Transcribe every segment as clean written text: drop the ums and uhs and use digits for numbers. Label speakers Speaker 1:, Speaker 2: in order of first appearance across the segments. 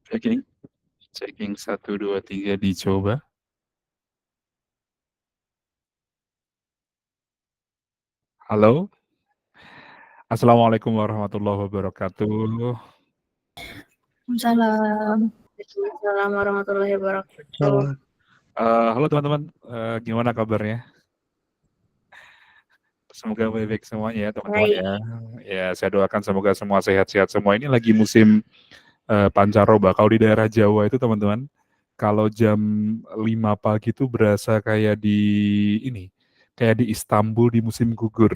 Speaker 1: Checking, checking 1, 2, 3 dicoba. Halo? Assalamualaikum warahmatullahi wabarakatuh.
Speaker 2: Waalaikumsalam. Waalaikumsalam warahmatullahi wabarakatuh.
Speaker 1: Halo. Halo teman-teman, gimana kabarnya? Semoga baik-baik semuanya ya teman-teman
Speaker 2: Baik.
Speaker 1: ya. Ya, saya doakan semoga semua sehat-sehat semua. Ini lagi musim pancaroba. Kalau di daerah Jawa itu teman-teman, kalau jam 5 pagi itu berasa kayak di ini, kayak di Istanbul di musim gugur.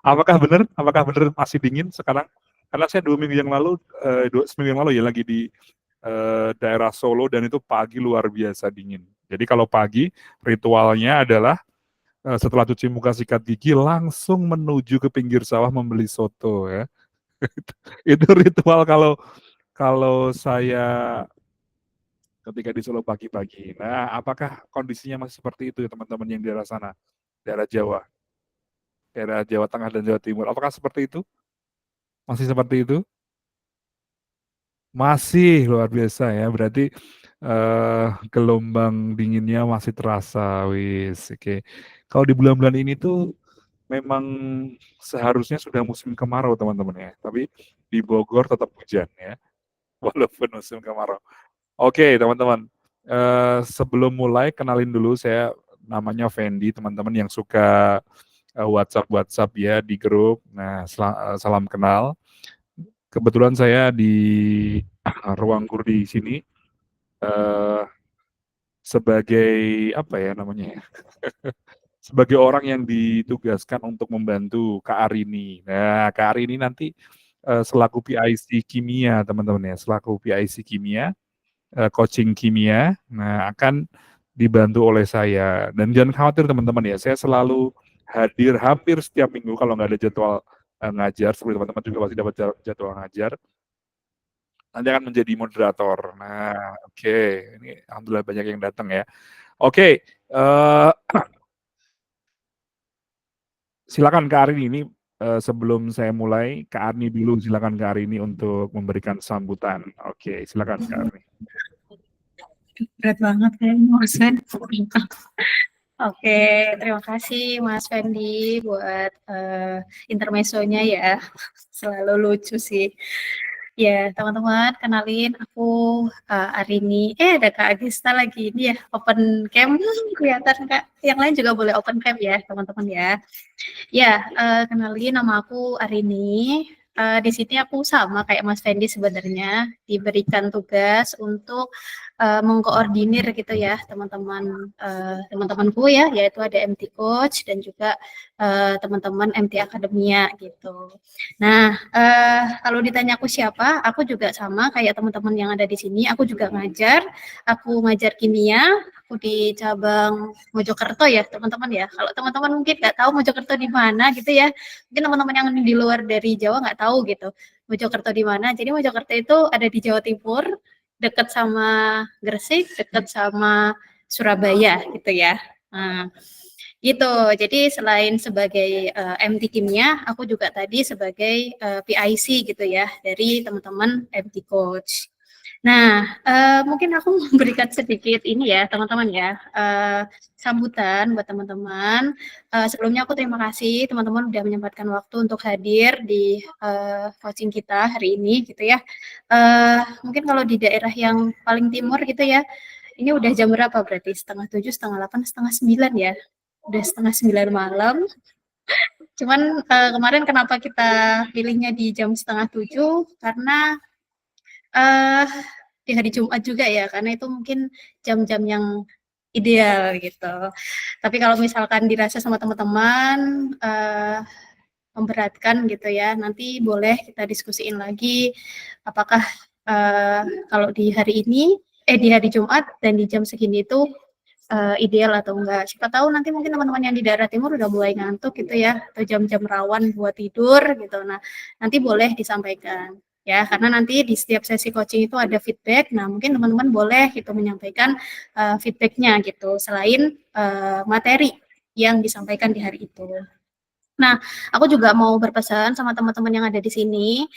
Speaker 1: Apakah benar? Apakah benar masih dingin sekarang? Karena saya 2 minggu yang lalu, seminggu yang lalu ya lagi di daerah Solo dan itu pagi luar biasa dingin. Jadi kalau pagi ritualnya adalah setelah cuci muka sikat gigi langsung menuju ke pinggir sawah membeli soto ya. Itu ritual kalau kalau saya ketika di Solo pagi-pagi. Nah, apakah kondisinya masih seperti itu ya teman-teman yang di daerah sana, daerah Jawa Tengah dan Jawa Timur? Apakah seperti itu? Masih seperti itu? Masih luar biasa ya. Berarti gelombang dinginnya masih terasa. Wis, oke. Kalau di bulan-bulan ini tuh memang seharusnya sudah musim kemarau teman-teman ya. Tapi di Bogor tetap hujan ya, walaupun musim kemarau. Oke teman-teman, sebelum mulai kenalin dulu saya namanya Fendi, teman-teman yang suka WhatsApp ya di grup. Nah, salam kenal. Kebetulan saya di ruang guru di sini eh, sebagai apa ya namanya ya? Sebagai orang yang ditugaskan untuk membantu Kak Arini. Nah, Kak Arini nanti selaku PIC kimia, teman-teman ya, selaku PIC kimia, coaching kimia. Nah, akan dibantu oleh saya. Dan jangan khawatir teman-teman ya, saya selalu hadir hampir setiap minggu kalau nggak ada jadwal ngajar, seperti teman-teman juga pasti dapat jadwal ngajar. Nanti akan menjadi moderator. Nah, oke. Ini alhamdulillah banyak yang datang ya. Oke, silakan Kak Arini ini sebelum saya mulai, Kak Arini dulu silakan Kak Arini untuk memberikan sambutan. Oke, silakan Kak Arini.
Speaker 2: Berat banget kayaknya Mas Fen. Oke, terima kasih Mas Fendi buat intermezzonya ya. Selalu lucu sih. Ya, teman-teman, kenalin aku Arini. Ada Kak Agista lagi ini ya, open cam. Kelihatan Kak. Yang lain juga boleh open cam ya, teman-teman ya. Ya, kenalin nama aku Arini. Di sini aku sama kayak Mas Fendi sebenarnya diberikan tugas untuk mengkoordinir gitu ya teman-temanku ya, yaitu ada MT Coach dan juga teman-teman MT Akademia gitu. Nah, kalau ditanya aku siapa, aku juga sama kayak teman-teman yang ada di sini. Aku juga ngajar, aku ngajar kimia, aku di cabang Mojokerto ya teman-teman ya. Kalau teman-teman mungkin nggak tahu Mojokerto di mana gitu ya, mungkin teman-teman yang di luar dari Jawa nggak tahu gitu Mojokerto di mana. Jadi Mojokerto itu ada di Jawa Timur, dekat sama Gresik, dekat sama Surabaya gitu ya. Nah, gitu. Jadi selain sebagai MT kimia, aku juga tadi sebagai PIC gitu ya dari teman-teman MT Coach. Nah, mungkin aku memberikan sedikit ini ya, teman-teman ya, sambutan buat teman-teman. Sebelumnya aku terima kasih teman-teman udah menyempatkan waktu untuk hadir di coaching kita hari ini gitu ya. Mungkin kalau di daerah yang paling timur gitu ya, ini udah jam berapa berarti? Setengah 7, setengah 8, setengah 9 ya? Udah setengah 9 malam. Cuman kemarin kenapa kita pilihnya di jam setengah 7? Karena uh, di hari Jumat juga ya, karena itu mungkin jam-jam yang ideal gitu. Tapi kalau misalkan dirasa sama teman-teman memberatkan gitu ya, nanti boleh kita diskusiin lagi apakah kalau di hari ini, di hari Jumat dan di jam segini itu ideal atau enggak. Siapa tahu nanti mungkin teman-teman yang di daerah timur udah mulai ngantuk gitu ya, atau jam-jam rawan buat tidur gitu. Nah, nanti boleh disampaikan ya, karena nanti di setiap sesi coaching itu ada feedback. Nah, mungkin teman-teman boleh gitu menyampaikan feedbacknya gitu, selain materi yang disampaikan di hari itu. Nah, aku juga mau berpesan sama teman-teman yang ada di sini,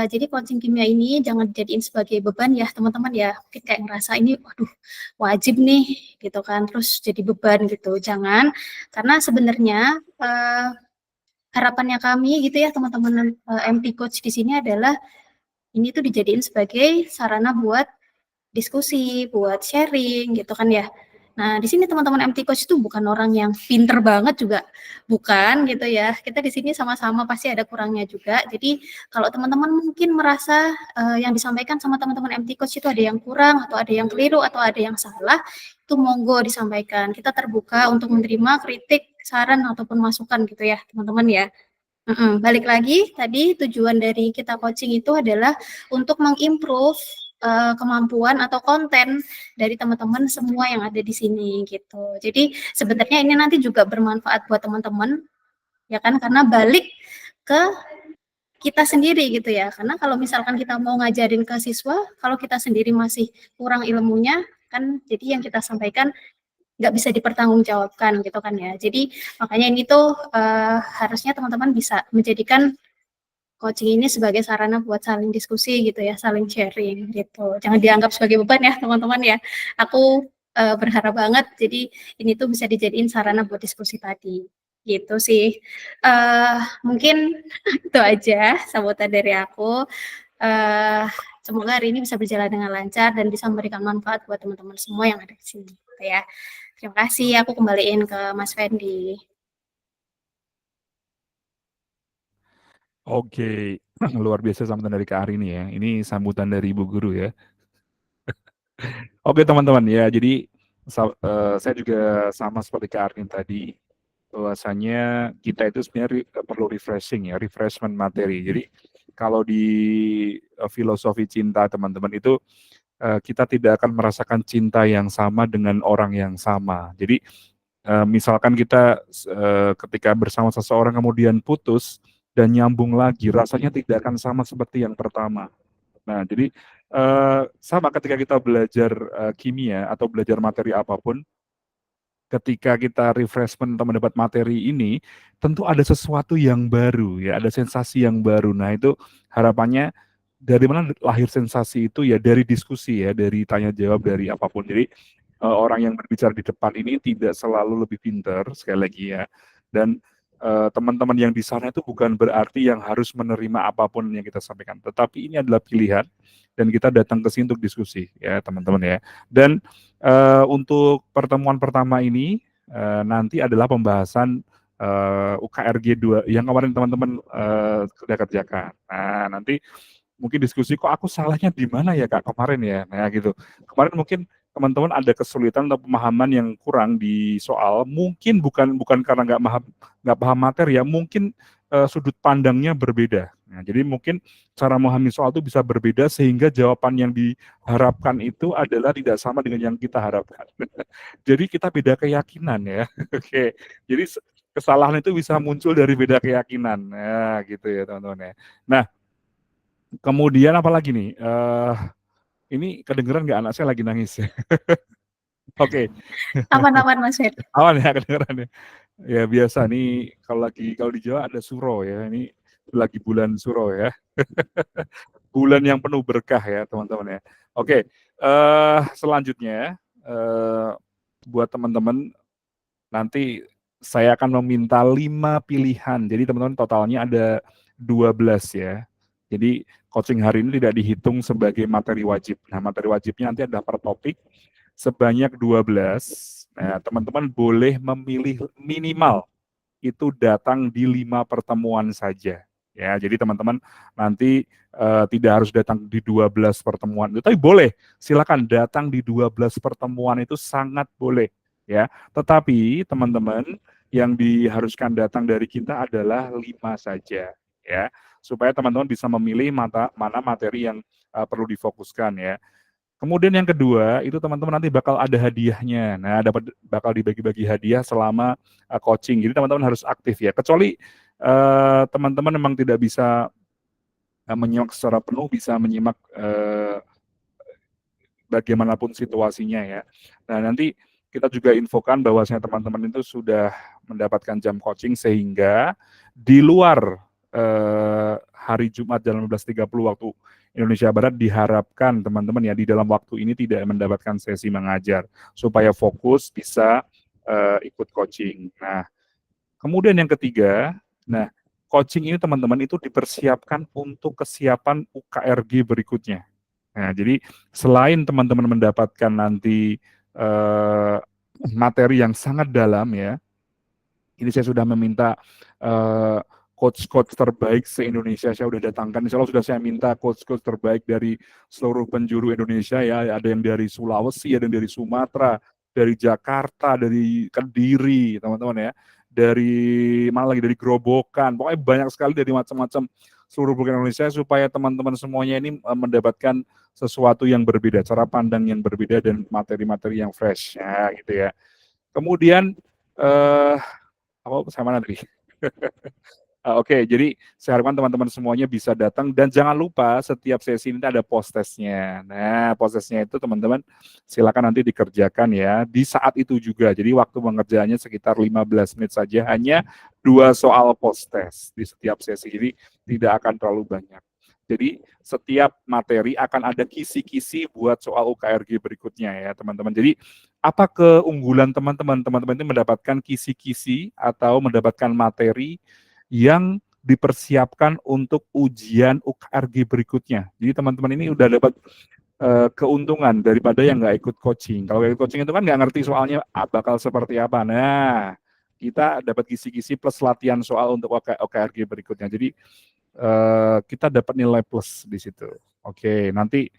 Speaker 2: jadi coaching kimia ini jangan dijadiin sebagai beban ya teman-teman ya, mungkin kayak ngerasa ini, waduh wajib nih gitu kan, terus jadi beban gitu, jangan. Karena sebenarnya, harapannya kami gitu ya teman-teman, MT Coach di sini adalah, ini tuh dijadiin sebagai sarana buat diskusi, buat sharing gitu kan ya. Nah, di sini teman-teman MT Coach itu bukan orang yang pinter banget juga, bukan gitu ya. Kita di sini sama-sama pasti ada kurangnya juga. Jadi kalau teman-teman mungkin merasa yang disampaikan sama teman-teman MT Coach itu ada yang kurang atau ada yang keliru atau ada yang salah, itu monggo disampaikan. Kita terbuka untuk menerima kritik, saran ataupun masukan gitu ya, teman-teman ya. Balik lagi tadi tujuan dari kita coaching itu adalah untuk mengimprove kemampuan atau konten dari teman-teman semua yang ada di sini gitu. Jadi sebenarnya ini nanti juga bermanfaat buat teman-teman ya kan karena balik ke kita sendiri gitu ya. Karena kalau misalkan kita mau ngajarin ke siswa, kalau kita sendiri masih kurang ilmunya kan jadi yang kita sampaikan nggak bisa dipertanggungjawabkan gitu kan ya. Jadi makanya ini tuh harusnya teman-teman bisa menjadikan coaching ini sebagai sarana buat saling diskusi gitu ya, saling sharing gitu. Jangan dianggap sebagai beban ya teman-teman ya. Aku berharap banget jadi ini tuh bisa dijadiin sarana buat diskusi tadi. Gitu sih. Mungkin itu aja sambutan dari aku. Semoga hari ini bisa berjalan dengan lancar dan bisa memberikan manfaat buat teman-teman semua yang ada di sini gitu ya. Terima kasih, aku kembaliin ke Mas Fendi.
Speaker 1: Oke, luar biasa sambutan dari Kak Arini ya. Ini sambutan dari Ibu Guru ya. Oke teman-teman ya, jadi saya juga sama seperti Kak Arini tadi, bahwasanya kita itu sebenarnya perlu refreshing ya, refreshment materi. Jadi kalau di filosofi cinta teman-teman itu kita tidak akan merasakan cinta yang sama dengan orang yang sama. Jadi misalkan kita ketika bersama seseorang kemudian putus dan nyambung lagi, rasanya tidak akan sama seperti yang pertama. Nah, jadi sama ketika kita belajar kimia atau belajar materi apapun, ketika kita refreshment atau mendapat materi ini, tentu ada sesuatu yang baru ya, ada sensasi yang baru. Nah, itu harapannya dari mana lahir sensasi itu ya dari diskusi ya, dari tanya jawab, dari apapun. Jadi orang yang berbicara di depan ini tidak selalu lebih pintar sekali lagi ya. Dan teman-teman yang di sana itu bukan berarti yang harus menerima apapun yang kita sampaikan, tetapi ini adalah pilihan dan kita datang ke sini untuk diskusi ya teman-teman ya. Dan untuk pertemuan pertama ini nanti adalah pembahasan UKRG 2 yang kemarin teman-teman sudah kerjakan. Nah, nanti mungkin diskusi kok aku salahnya di mana ya Kak kemarin ya. Nah, gitu. Kemarin mungkin teman-teman ada kesulitan atau pemahaman yang kurang di soal, mungkin bukan karena nggak paham materi ya, mungkin sudut pandangnya berbeda. Nah, jadi mungkin cara memahami soal itu bisa berbeda sehingga jawaban yang diharapkan itu adalah tidak sama dengan yang kita harapkan. Jadi kita beda keyakinan ya. Oke. Jadi kesalahan itu bisa muncul dari beda keyakinan. Nah, gitu ya teman-teman ya. Nah, kemudian apa lagi nih? Ini kedengeran nggak anak saya lagi nangis ya? Oke.
Speaker 2: Aman-aman Mas Fendi.
Speaker 1: Aman ya kedengeran ya. Ya biasa nih kalau di Jawa ada suro ya. Ini lagi bulan suro ya. Bulan yang penuh berkah ya teman-teman ya. Oke. Selanjutnya buat teman-teman nanti saya akan meminta 5 pilihan. Jadi teman-teman totalnya ada 12 ya. Jadi coaching hari ini tidak dihitung sebagai materi wajib. Nah, materi wajibnya nanti ada per topik sebanyak 12. Nah, teman-teman boleh memilih minimal itu datang di 5 pertemuan saja. Ya, jadi teman-teman nanti tidak harus datang di 12 pertemuan itu, tapi boleh. Silakan datang di 12 pertemuan itu sangat boleh ya. Tetapi teman-teman yang diharuskan datang dari kita adalah 5 saja ya. Supaya teman-teman bisa memilih mana materi yang perlu difokuskan ya. Kemudian yang kedua, itu teman-teman nanti bakal ada hadiahnya. Nah, bakal dibagi-bagi hadiah selama coaching. Jadi teman-teman harus aktif ya. Kecuali teman-teman memang tidak bisa menyimak secara penuh, bisa menyimak bagaimanapun situasinya ya. Nah, nanti kita juga infokan bahwasanya teman-teman itu sudah mendapatkan jam coaching sehingga di luar hari Jumat jam 15.30 waktu Indonesia Barat diharapkan teman-teman ya di dalam waktu ini tidak mendapatkan sesi mengajar supaya fokus bisa ikut coaching. Nah, kemudian yang ketiga, nah coaching ini teman-teman itu dipersiapkan untuk kesiapan UKRG berikutnya. Nah, jadi selain teman-teman mendapatkan nanti materi yang sangat dalam ya, ini saya sudah meminta coach-coach terbaik se-Indonesia saya sudah datangkan. Insya Allah sudah saya minta coach-coach terbaik dari seluruh penjuru Indonesia ya. Ada yang dari Sulawesi, ada yang dari Sumatera, dari Jakarta, dari Kediri, teman-teman ya. Dari mana lagi, dari Grobogan. Pokoknya banyak sekali dari macam-macam seluruh belahan Indonesia supaya teman-teman semuanya ini mendapatkan sesuatu yang berbeda, cara pandang yang berbeda dan materi-materi yang fresh ya gitu ya. Kemudian saya mana tadi? Oke, jadi saya harapkan teman-teman semuanya bisa datang dan jangan lupa setiap sesi ini ada post testnya. Nah, post testnya itu teman-teman silakan nanti dikerjakan ya di saat itu juga. Jadi waktu mengerjakannya sekitar 15 menit saja, hanya 2 soal post test di setiap sesi. Jadi tidak akan terlalu banyak. Jadi setiap materi akan ada kisi-kisi buat soal UKRG berikutnya ya teman-teman. Jadi apa keunggulan teman-teman? Teman-teman ini mendapatkan kisi-kisi atau mendapatkan materi yang dipersiapkan untuk ujian UKRG berikutnya. Jadi teman-teman ini udah dapat keuntungan daripada yang nggak ikut coaching. Kalau ikut coaching itu kan nggak ngerti soalnya bakal seperti apa. Nah, kita dapat kisi-kisi plus latihan soal untuk UKRG berikutnya. Jadi kita dapat nilai plus di situ. Oke, nanti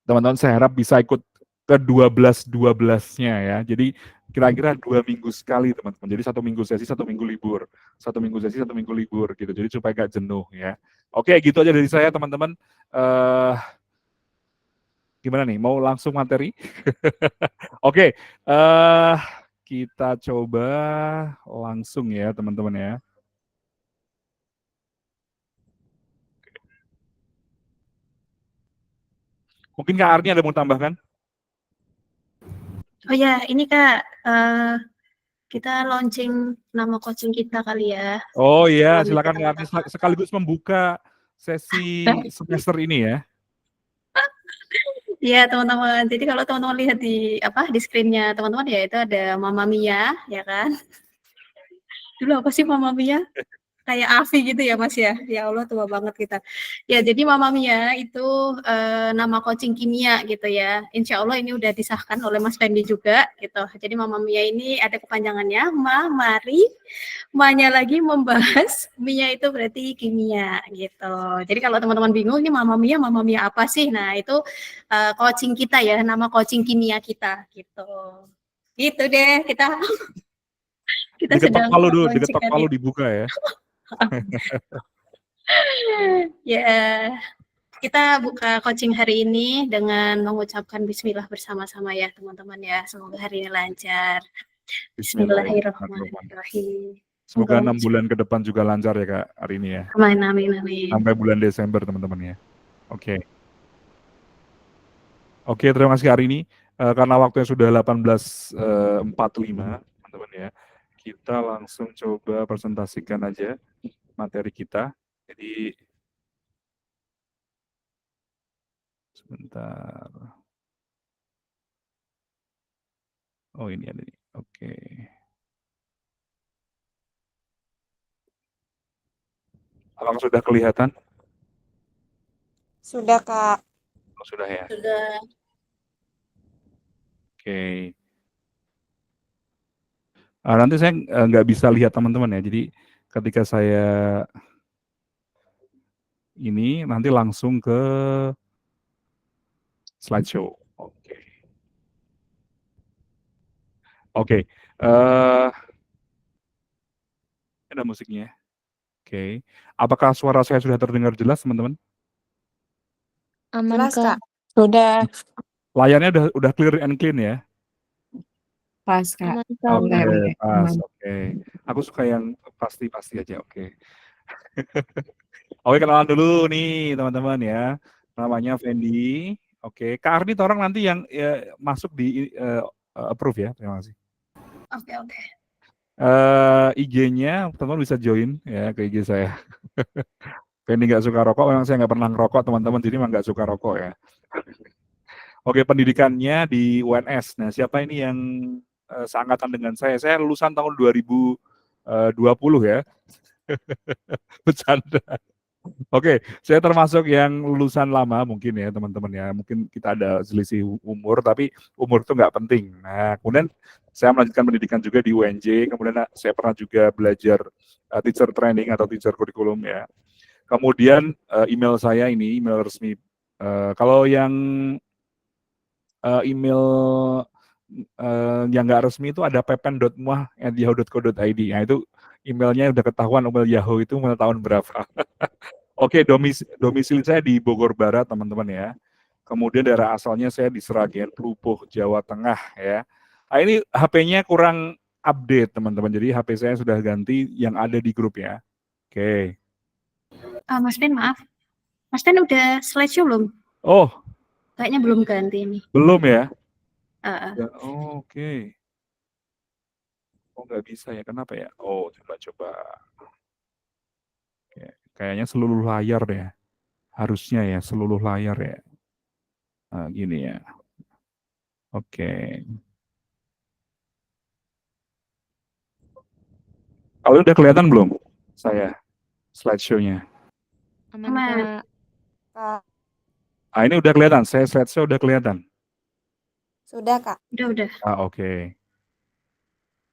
Speaker 1: teman-teman saya harap bisa ikut ke 12-12-nya ya. Jadi kira-kira 2 minggu sekali teman-teman. Jadi 1 minggu sesi, 1 minggu libur. 1 minggu sesi, 1 minggu libur gitu. Jadi supaya gak jenuh ya. Oke, gitu aja dari saya teman-teman. Gimana nih? Mau langsung materi? Oke, kita coba langsung ya teman-teman ya. Mungkin Kak Arni ada mau tambahkan?
Speaker 2: Oh ya, ini Kak, kita launching nama coaching kita kali ya.
Speaker 1: Oh iya,
Speaker 2: Sebelum itu
Speaker 1: silakan Kak Arni
Speaker 2: teman-teman.
Speaker 1: sekaligus membuka sesi semester ini ya.
Speaker 2: Iya teman-teman. Jadi kalau teman-teman lihat di di screen-nya teman-teman ya itu ada Mama Mia, ya kan? Dulu apa sih Mama Mia? Kayak Afi gitu ya Mas ya. Ya Allah tua banget kita. Ya jadi Mama Mia itu nama coaching kimia gitu ya. Insya Allah ini udah disahkan oleh Mas Fendi juga gitu. Jadi Mama Mia ini ada kepanjangannya Mari. Ma-nya lagi membahas Mia itu berarti kimia gitu. Jadi kalau teman-teman bingung ini Mama Mia apa sih? Nah itu coaching kita ya, nama coaching kimia kita gitu. Gitu deh kita
Speaker 1: Diketok
Speaker 2: sedang
Speaker 1: palu dulu,
Speaker 2: launching
Speaker 1: diketok
Speaker 2: hari
Speaker 1: palu
Speaker 2: ini.
Speaker 1: dibuka ya.
Speaker 2: Ya, kita buka coaching hari ini dengan mengucapkan bismillah bersama-sama ya teman-teman ya. Semoga hari ini lancar.
Speaker 1: Bismillahirrahmanirrahim.
Speaker 2: Bismillahirrahmanirrahim.
Speaker 1: Semoga
Speaker 2: Semoga
Speaker 1: 6 bulan ke depan juga lancar ya Kak hari ini ya.
Speaker 2: amin, amin, amin.
Speaker 1: Sampai bulan Desember teman-teman ya. Oke. Oke, terima kasih hari ini. Karena waktunya sudah 18.45 teman-teman ya. Kita langsung coba presentasikan aja materi kita. Jadi sebentar. Oh ini ada nih. Oke. Apakah sudah kelihatan?
Speaker 3: Sudah, Kak.
Speaker 1: Oh, sudah ya.
Speaker 2: Sudah.
Speaker 1: Oke. Nanti saya nggak bisa lihat teman-teman ya. Jadi ketika saya ini nanti langsung ke slideshow. Oke. Oke. Ada musiknya. Oke. Apakah suara saya sudah terdengar jelas, teman-teman?
Speaker 3: Aman, jelas, Kak. Sudah.
Speaker 1: Layarnya udah clear and clean ya?
Speaker 3: Pas, Kak.
Speaker 1: Oke, pas. Oke. Aku suka yang pasti-pasti aja. Oke. Oke, kenalan dulu nih, teman-teman ya. Namanya Fendi. Oke, Kak Arni tolong nanti yang masuk di approve ya. Terima kasih.
Speaker 2: Oke.
Speaker 1: IG-nya teman-teman bisa join ya ke IG saya. Penny nggak suka rokok, memang saya nggak pernah ngerokok teman-teman, jadi memang nggak suka rokok ya. Oke, pendidikannya di UNS. Nah, siapa ini yang seangkatan dengan saya? Saya lulusan tahun 2020 ya. Bercanda. Oke, saya termasuk yang lulusan lama mungkin ya teman-teman ya. Mungkin kita ada selisih umur, tapi umur itu nggak penting. Nah, kemudian saya melanjutkan pendidikan juga di UNJ, kemudian saya pernah juga belajar teacher training atau teacher kurikulum ya. Kemudian email saya ini, email resmi. Kalau yang email yang nggak resmi itu ada pepen.muah@yahoo.co.id. Nah, itu emailnya udah ketahuan email Yahoo itu email tahun berapa. Oke, domisili saya di Bogor Barat, teman-teman ya. Kemudian daerah asalnya saya di Sragen, Rupuh, Jawa Tengah ya. Nah, ini HP-nya kurang update, teman-teman. Jadi HP saya sudah ganti yang ada di grup ya. Oke.
Speaker 2: Mas Ben, maaf. Mas Ben udah slideshow belum?
Speaker 1: Oh,
Speaker 2: Kayaknya belum ganti ini.
Speaker 1: belum ya?
Speaker 2: Oke.
Speaker 1: Oh, nggak bisa ya. Kenapa ya? Oh, coba. Kayaknya seluruh layar deh. Harusnya ya, seluruh layar ya. Nah, gini ya. Oke. Kalau udah kelihatan belum saya slideshow-nya?
Speaker 2: Aman.
Speaker 1: Ini udah kelihatan, saya slideshow udah kelihatan.
Speaker 3: Sudah, Kak.
Speaker 2: Udah.
Speaker 1: Oke.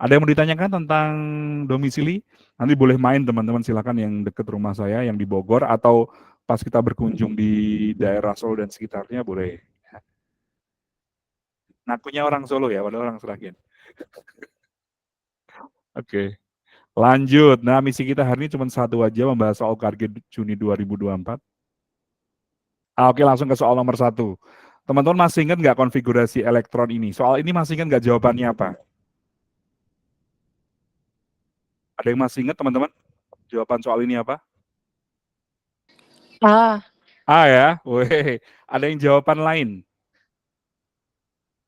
Speaker 1: Ada yang mau ditanyakan tentang domisili? Nanti boleh main teman-teman, silakan yang dekat rumah saya, yang di Bogor, atau pas kita berkunjung di daerah Solo dan sekitarnya boleh. Ngakunya orang Solo ya, padahal orang Sragen. Oke. Lanjut. Nah, misi kita hari ini cuma satu aja, membahas soal UKG Juni 2024. Oke, langsung ke soal nomor 1. Teman-teman masih ingat nggak konfigurasi elektron ini? Soal ini masih ingat nggak jawabannya apa? Ada yang masih ingat teman-teman? Jawaban soal ini apa? A ya? Weh, ada yang jawaban lain?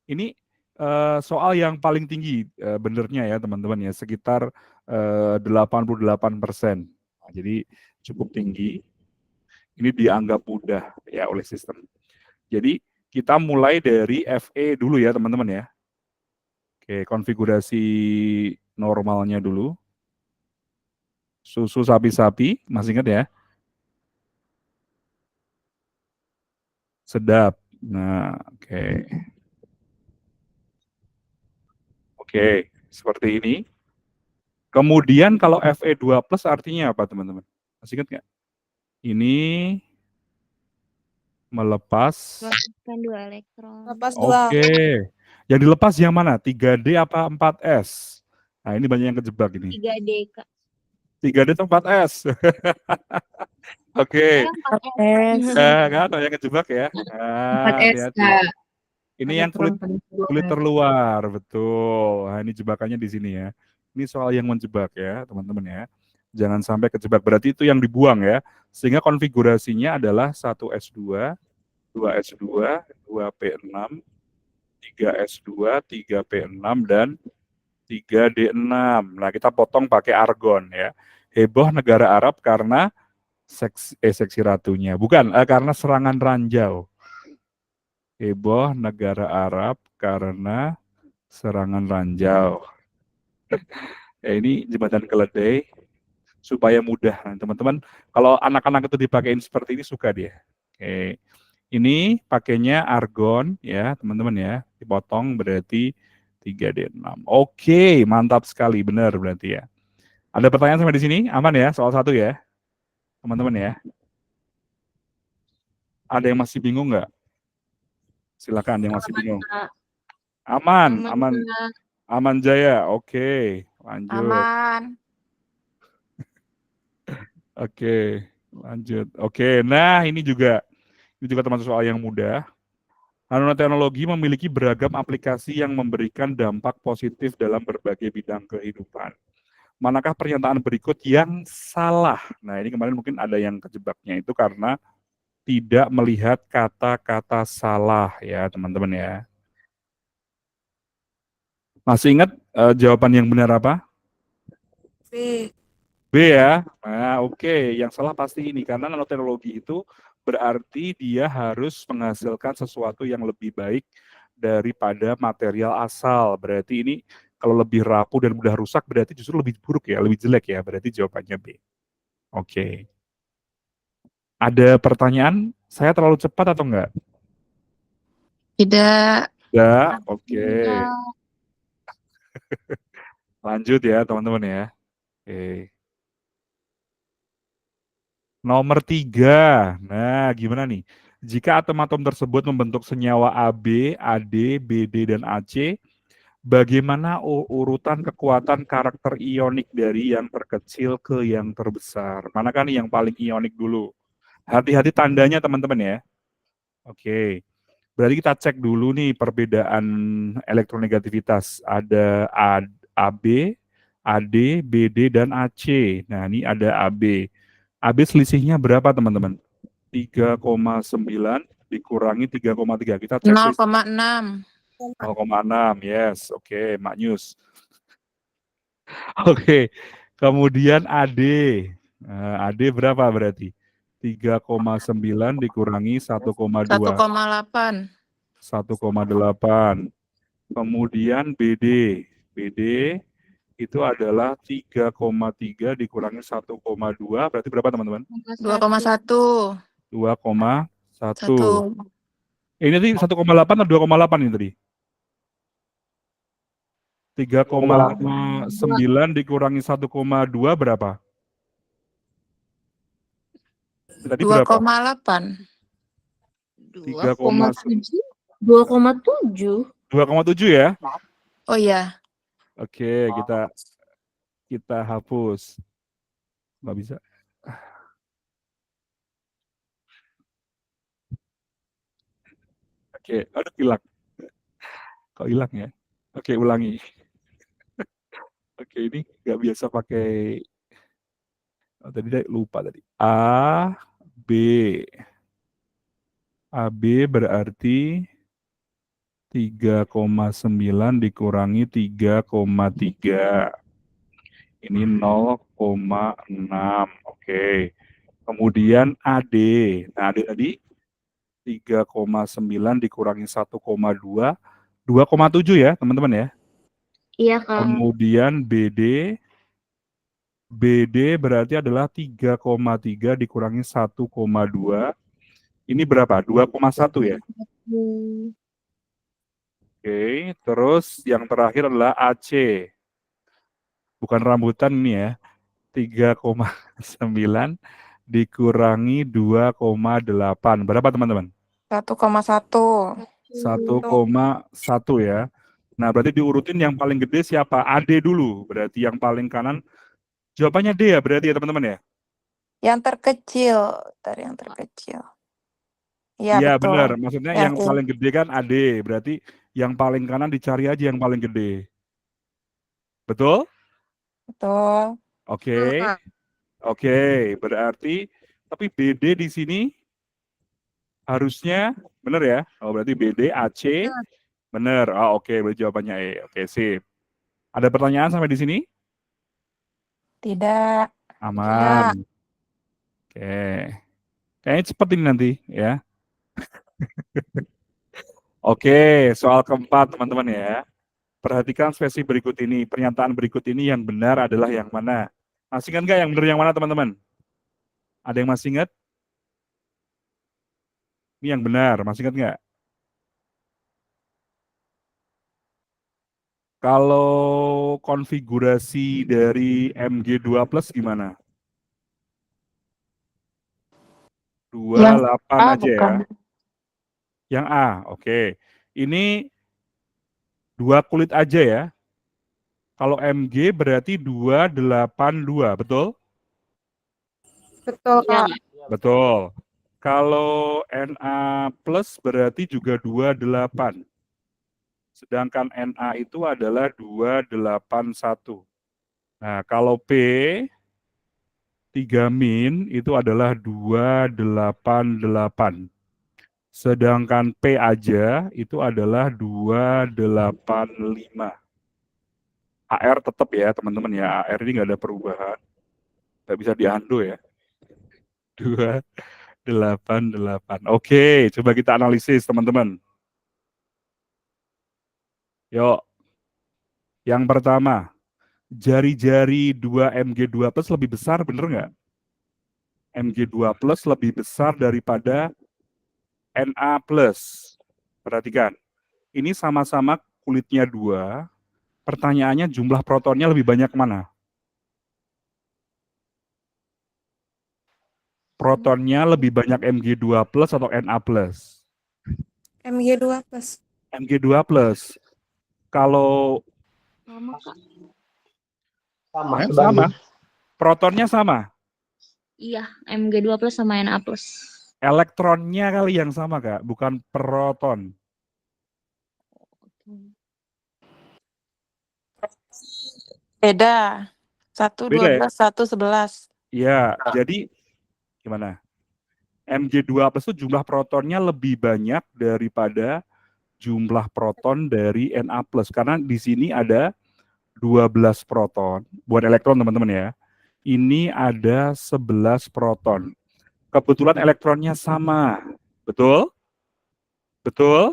Speaker 1: Ini soal yang paling tinggi benernya ya teman-teman ya, sekitar 88%. Nah, jadi cukup tinggi. Ini dianggap mudah ya oleh sistem. Jadi kita mulai dari FE dulu ya teman-teman ya. Oke, konfigurasi normalnya dulu. Susu sapi-sapi, masih ingat ya? Sedap. Nah, oke. Oke, seperti ini. Kemudian kalau Fe2 plus artinya apa teman-teman? Masih ingat nggak? Ini melepas.
Speaker 3: Melepaskan 2 elektron.
Speaker 4: Lepas 2.
Speaker 1: Oke. Yang dilepas yang mana? 3D apa 4S? Nah, ini banyak yang kejebak ini.
Speaker 3: 3D, Kak.
Speaker 1: 3D atau 4S? Oke.
Speaker 3: 4S.
Speaker 1: Kan banyak yang kejebak ya.
Speaker 4: 4S,
Speaker 1: Hati-hati.
Speaker 4: Kak.
Speaker 1: Ini yang kulit terluar, betul. Nah, ini jebakannya di sini ya. Ini soal yang menjebak ya, teman-teman ya. Jangan sampai kejebak, berarti itu yang dibuang ya. Sehingga konfigurasinya adalah 1S2, 2S2, 2P6, 3S2, 3P6, dan 3D6. Nah, kita potong pakai argon ya. Heboh negara Arab karena seksi ratunya. Bukan, karena serangan ranjau. Heboh negara Arab karena serangan ranjau. Ya, ini jembatan keledai supaya mudah. Nah, teman-teman, kalau anak-anak itu dipakein seperti ini suka dia. Oke. Ini pakainya argon ya, teman-teman ya. Dipotong berarti 3D6. Oke, mantap sekali, benar berarti ya. Ada pertanyaan sampai di sini? Aman ya, soal 1 ya. Teman-teman ya. Ada yang masih bingung nggak? Silakan yang masih bingung. Aman Jaya. Oke, lanjut.
Speaker 3: Aman.
Speaker 1: Oke, lanjut. Oke, nah ini juga termasuk soal yang mudah. Nanoteknologi memiliki beragam aplikasi yang memberikan dampak positif dalam berbagai bidang kehidupan. Manakah pernyataan berikut yang salah? Nah, ini kemarin mungkin ada yang kejebaknya itu karena tidak melihat kata-kata salah ya, teman-teman ya. Masih ingat jawaban yang benar apa?
Speaker 4: B.
Speaker 1: B ya. Nah, oke. Yang salah pasti ini karena nanoteknologi itu berarti dia harus menghasilkan sesuatu yang lebih baik daripada material asal. Berarti ini kalau lebih rapuh dan mudah rusak berarti justru lebih buruk ya, lebih jelek ya. Berarti jawabannya B. Oke. Ada pertanyaan? Saya terlalu cepat atau enggak?
Speaker 3: Tidak.
Speaker 1: Enggak. Oke. Lanjut ya, teman-teman ya. Oke. Nomor 3. Nah, gimana nih? Jika atom-atom tersebut membentuk senyawa AB, AD, BD, dan AC, bagaimana urutan kekuatan karakter ionik dari yang terkecil ke yang terbesar? Manakah nih yang paling ionik dulu? Hati-hati tandanya teman-teman ya. Oke. Berarti kita cek dulu nih perbedaan elektronegativitas. Ada AB, AD, BD, dan AC. Nah, ini ada AB. AB selisihnya berapa teman-teman? 3,9 dikurangi 3,3. Kita cek
Speaker 3: 0,6.
Speaker 1: 0,6. Yes, oke, Maknyus. Oke. Kemudian AD. Nah, AD berapa berarti? 3,9 dikurangi 1,2.
Speaker 3: 1,8.
Speaker 1: 1,8. Kemudian BD. BD itu adalah 3,3 dikurangi 1,2. Berarti berapa teman-teman?
Speaker 3: 2,1.
Speaker 1: 2,1. Ini tadi 1,8 atau 2,8 ini tadi? 3,9 dikurangi 1,2 berapa? Tadi berapa?
Speaker 3: 2,8.
Speaker 1: 3,7.
Speaker 2: 2,7.
Speaker 1: 2,7 ya?
Speaker 3: Oh iya.
Speaker 1: Oke, kita hapus. Nggak bisa. Oke, aduh hilang. Kok hilang ya? Oke, ulangi. Oke, ini nggak biasa pakai. Oh, tadi lupa tadi. B. AB berarti 3,9 dikurangi 3,3. Ini 0,6. Oke. Kemudian AD. Nah, AD tadi 3,9 dikurangi 1,2. 2,7 ya, teman-teman ya.
Speaker 2: Iya, Kak.
Speaker 1: Kemudian BD. BD berarti adalah 3,3 dikurangi 1,2. Ini berapa? 2,1 ya. Oke, terus yang terakhir adalah AC. Bukan rambutan ini ya. 3,9 dikurangi 2,8. Berapa teman-teman?
Speaker 3: 1,1.
Speaker 1: 1,1 ya. Nah, berarti diurutin yang paling gede siapa? AD dulu. Berarti yang paling kanan. Jawabannya D ya berarti ya teman-teman ya?
Speaker 3: Yang terkecil. Dari yang terkecil. Iya,
Speaker 1: Iya
Speaker 3: betul.
Speaker 1: benar. Maksudnya
Speaker 3: Yang
Speaker 1: yang
Speaker 3: I.
Speaker 1: paling gede kan AD. Berarti yang paling kanan dicari aja yang paling gede. Betul?
Speaker 3: Betul.
Speaker 1: Oke. Oke, berarti tapi BD di sini harusnya benar ya? Oh, berarti BD AC benar. Oh, oke, berarti jawabannya E. Oke, sip. Ada pertanyaan sampai di sini?
Speaker 3: Tidak.
Speaker 1: Aman. Oke. Kayaknya cepat ini nanti ya. Oke, soal keempat teman-teman ya. Perhatikan spesi berikut ini. Pernyataan berikut ini yang benar adalah yang mana? Masih ingat nggak yang benar yang mana teman-teman? Ada yang masih ingat? Ini yang benar, masih ingat nggak? Kalau konfigurasi dari MG2 Plus gimana? 28
Speaker 3: A
Speaker 1: aja
Speaker 3: bukan.
Speaker 1: ya. Yang A, oke. Ini 2 kulit aja ya. Kalau MG berarti 282, betul?
Speaker 3: Betul, Kak.
Speaker 1: Betul. Kalau Na plus berarti juga 28. Sedangkan Na itu adalah 281. Nah, kalau P 3 min itu adalah 288. Sedangkan P aja itu adalah 285. AR tetap ya teman-teman ya, AR ini nggak ada perubahan, nggak bisa diundo ya. 288. Oke, coba kita analisis teman-teman. Yuk, yang pertama, jari-jari 2 Mg2 plus lebih besar, bener nggak? Mg2 plus lebih besar daripada Na plus. Perhatikan, ini sama-sama kulitnya 2. Pertanyaannya jumlah protonnya lebih banyak mana? Protonnya lebih banyak Mg2 plus atau Na plus?
Speaker 4: MG2 plus.
Speaker 1: Mg2 plus. Kalau
Speaker 5: Sama, Kak.
Speaker 6: Sama
Speaker 1: sama,
Speaker 6: sebanding.
Speaker 1: protonnya sama.
Speaker 5: Iya, Mg2 plus sama Na plus.
Speaker 1: Elektronnya kali yang sama, Kak, bukan proton.
Speaker 3: Beda. 1,
Speaker 1: Beda ya?
Speaker 3: 12, 1, 11.
Speaker 1: Iya, jadi gimana? Mg2 plus itu jumlah protonnya lebih banyak daripada jumlah proton dari Na plus. Karena di sini ada 12 proton. Buat elektron teman-teman ya. Ini ada 11 proton. Kebetulan elektronnya sama. Betul? Betul?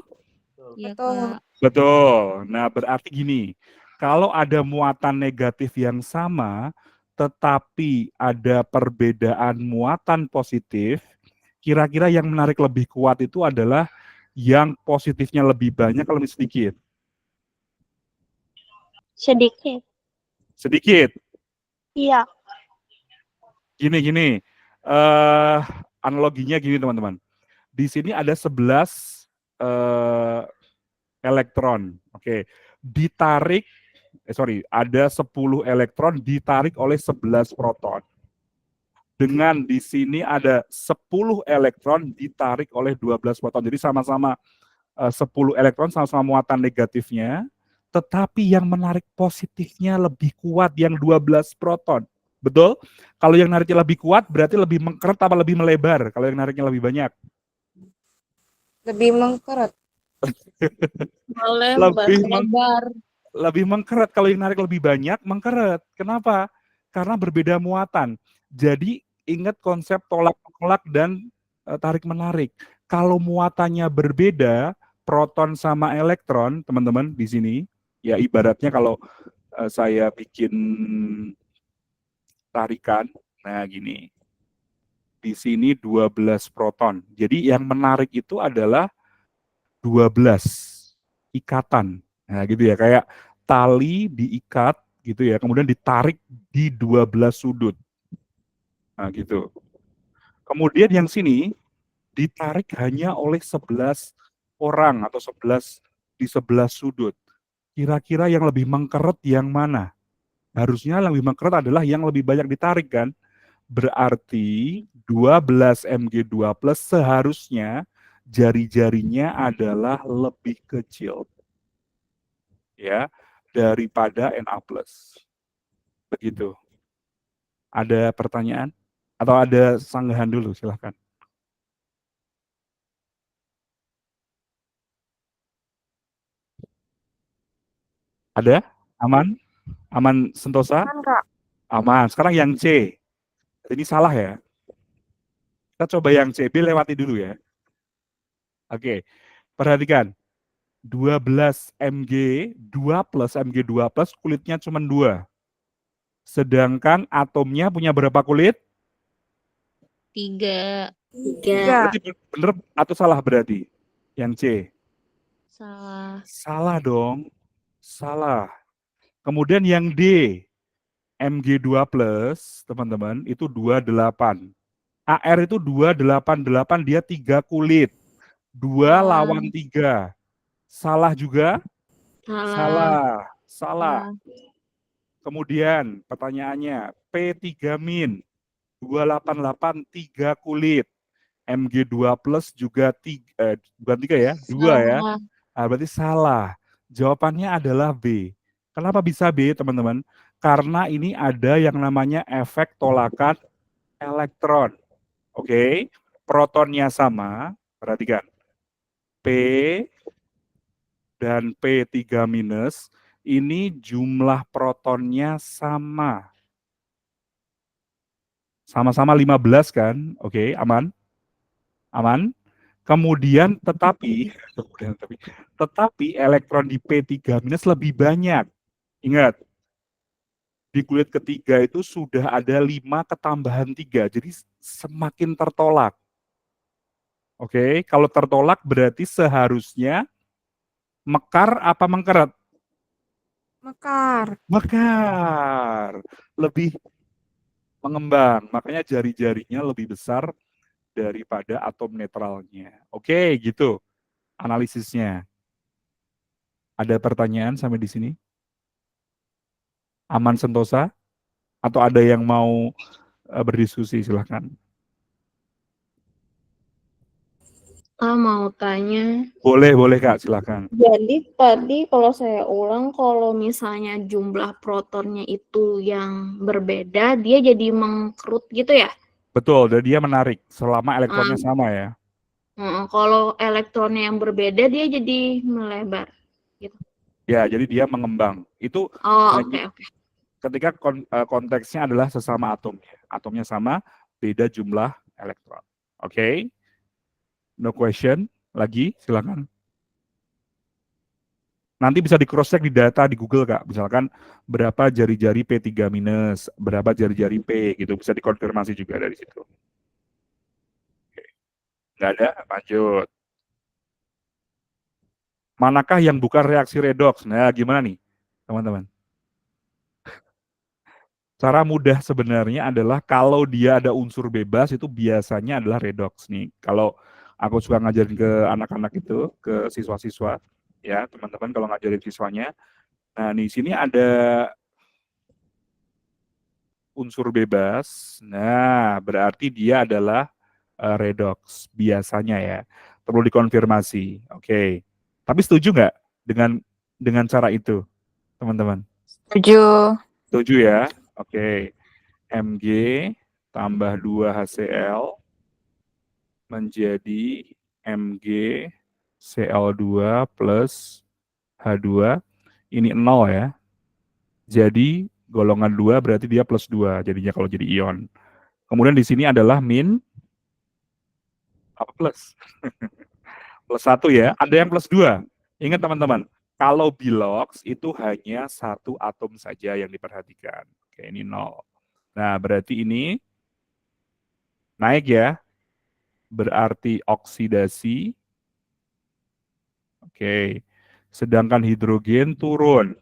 Speaker 5: Iya,
Speaker 4: Betul.
Speaker 5: Kak.
Speaker 1: Betul. Nah, berarti gini. Kalau ada muatan negatif yang sama, tetapi ada perbedaan muatan positif, kira-kira yang menarik lebih kuat itu adalah yang positifnya lebih banyak atau lebih sedikit?
Speaker 7: Sedikit.
Speaker 1: Sedikit.
Speaker 7: Iya.
Speaker 1: Gini. Analoginya gini teman-teman. Di sini ada 11 elektron. Oke. Ditarik, ada 10 elektron ditarik oleh 11 proton. Dengan di sini ada 10 elektron ditarik oleh 12 proton. Jadi sama-sama 10 elektron sama-sama muatan negatifnya, tetapi yang menarik positifnya lebih kuat yang 12 proton. Betul? Kalau yang nariknya lebih kuat berarti lebih mengkeret apa lebih melebar kalau yang nariknya lebih banyak?
Speaker 4: Lebih mengkeret.
Speaker 5: Melebar.
Speaker 1: Lebih mengkeret. Kalau yang narik lebih banyak, mengkeret. Kenapa? Karena berbeda muatan. Jadi ingat konsep tolak-menolak dan tarik-menarik. Kalau muatannya berbeda, proton sama elektron, teman-teman di sini, ya ibaratnya kalau saya bikin tarikan, nah gini, di sini 12 proton. Jadi yang menarik itu adalah 12 ikatan. Nah gitu ya, kayak tali diikat gitu ya, kemudian ditarik di 12 sudut. Nah gitu. Kemudian yang sini ditarik hanya oleh 11 orang atau 11 di 11 sudut. Kira-kira yang lebih mengkeret yang mana? Harusnya yang lebih mengkeret adalah yang lebih banyak ditarik kan? Berarti 12 Mg2 plus seharusnya jari-jarinya adalah lebih kecil ya daripada Na plus. Begitu. Ada pertanyaan? Atau ada sanggahan dulu, silahkan. Ada? Aman? Aman sentosa?
Speaker 7: Kan, Kak.
Speaker 1: Aman. Sekarang yang C. Ini salah ya. Kita coba yang C. B lewati dulu ya. Oke. Perhatikan. 12 Mg 2 plus Mg2 plus kulitnya cuma 2. Sedangkan atomnya punya berapa kulit?
Speaker 5: 3.
Speaker 1: Berarti benar atau salah berarti? Yang C.
Speaker 5: Salah.
Speaker 1: Salah dong. Salah. Kemudian yang D. Mg2 plus, teman-teman, itu 28. AR itu 288, dia 3 kulit. 2 lawan 3. Salah juga? Salah. Kemudian pertanyaannya, P3 min, 288, 3 kulit. Mg2 plus juga 3, bukan 3 ya, 2 ya. Nah, berarti salah. Jawabannya adalah B. Kenapa bisa B, teman-teman? Karena ini ada yang namanya efek tolakan elektron. Oke, protonnya sama, perhatikan. P dan P3 minus, Ini jumlah protonnya sama. Sama-sama 15 kan? Oke, aman? Aman? Kemudian tetapi elektron di P3- lebih banyak. Ingat, di kulit ketiga itu sudah ada 5 ketambahan 3, jadi semakin tertolak. Oke, kalau tertolak berarti seharusnya mekar apa mengkeret?
Speaker 4: Mekar.
Speaker 1: Mekar. Lebih mengembang, makanya jari-jarinya lebih besar daripada atom netralnya. Oke, gitu analisisnya. Ada pertanyaan sampai di sini? Aman sentosa? Atau ada yang mau berdiskusi, silahkan.
Speaker 5: Mau tanya.
Speaker 1: Boleh Kak, silahkan.
Speaker 5: Jadi tadi kalau saya ulang, kalau misalnya jumlah protonnya itu yang berbeda, dia jadi mengkerut gitu ya?
Speaker 1: Betul, dan dia menarik selama elektronnya sama ya.
Speaker 5: Kalau elektronnya yang berbeda, dia jadi melebar. Gitu.
Speaker 1: Ya, jadi dia mengembang. Itu
Speaker 5: Oke.
Speaker 1: ketika konteksnya adalah sesama atom. Atomnya sama, beda jumlah elektron. Oke? No question? Lagi, silakan. Nanti bisa di cross check di data di Google Kak. Misalkan berapa jari-jari P3-, berapa jari-jari P gitu, bisa dikonfirmasi juga dari situ. Oke. Nggak ada? Lanjut. Manakah yang bukan reaksi redoks? Nah, gimana nih, teman-teman? Cara mudah sebenarnya adalah kalau dia ada unsur bebas itu biasanya adalah redoks nih. Kalau aku suka ngajarin ke anak-anak itu, ke siswa-siswa, ya teman-teman kalau ngajarin siswanya. Nah di sini ada unsur bebas. Nah berarti dia adalah redoks biasanya ya. Perlu dikonfirmasi. Oke. Tapi setuju nggak dengan cara itu, teman-teman?
Speaker 3: Setuju.
Speaker 1: Setuju ya? Oke. Mg tambah 2 HCl menjadi Mg Cl2 plus H2. Ini 0 ya. Jadi golongan 2 berarti dia plus 2 jadinya kalau jadi ion. Kemudian di sini adalah min apa plus? Plus 1 ya. Ada yang plus 2. Ingat teman-teman, kalau bilox itu hanya satu atom saja yang diperhatikan. Oke, ini 0. Nah, berarti ini naik ya. Berarti oksidasi. Oke. Sedangkan hidrogen turun.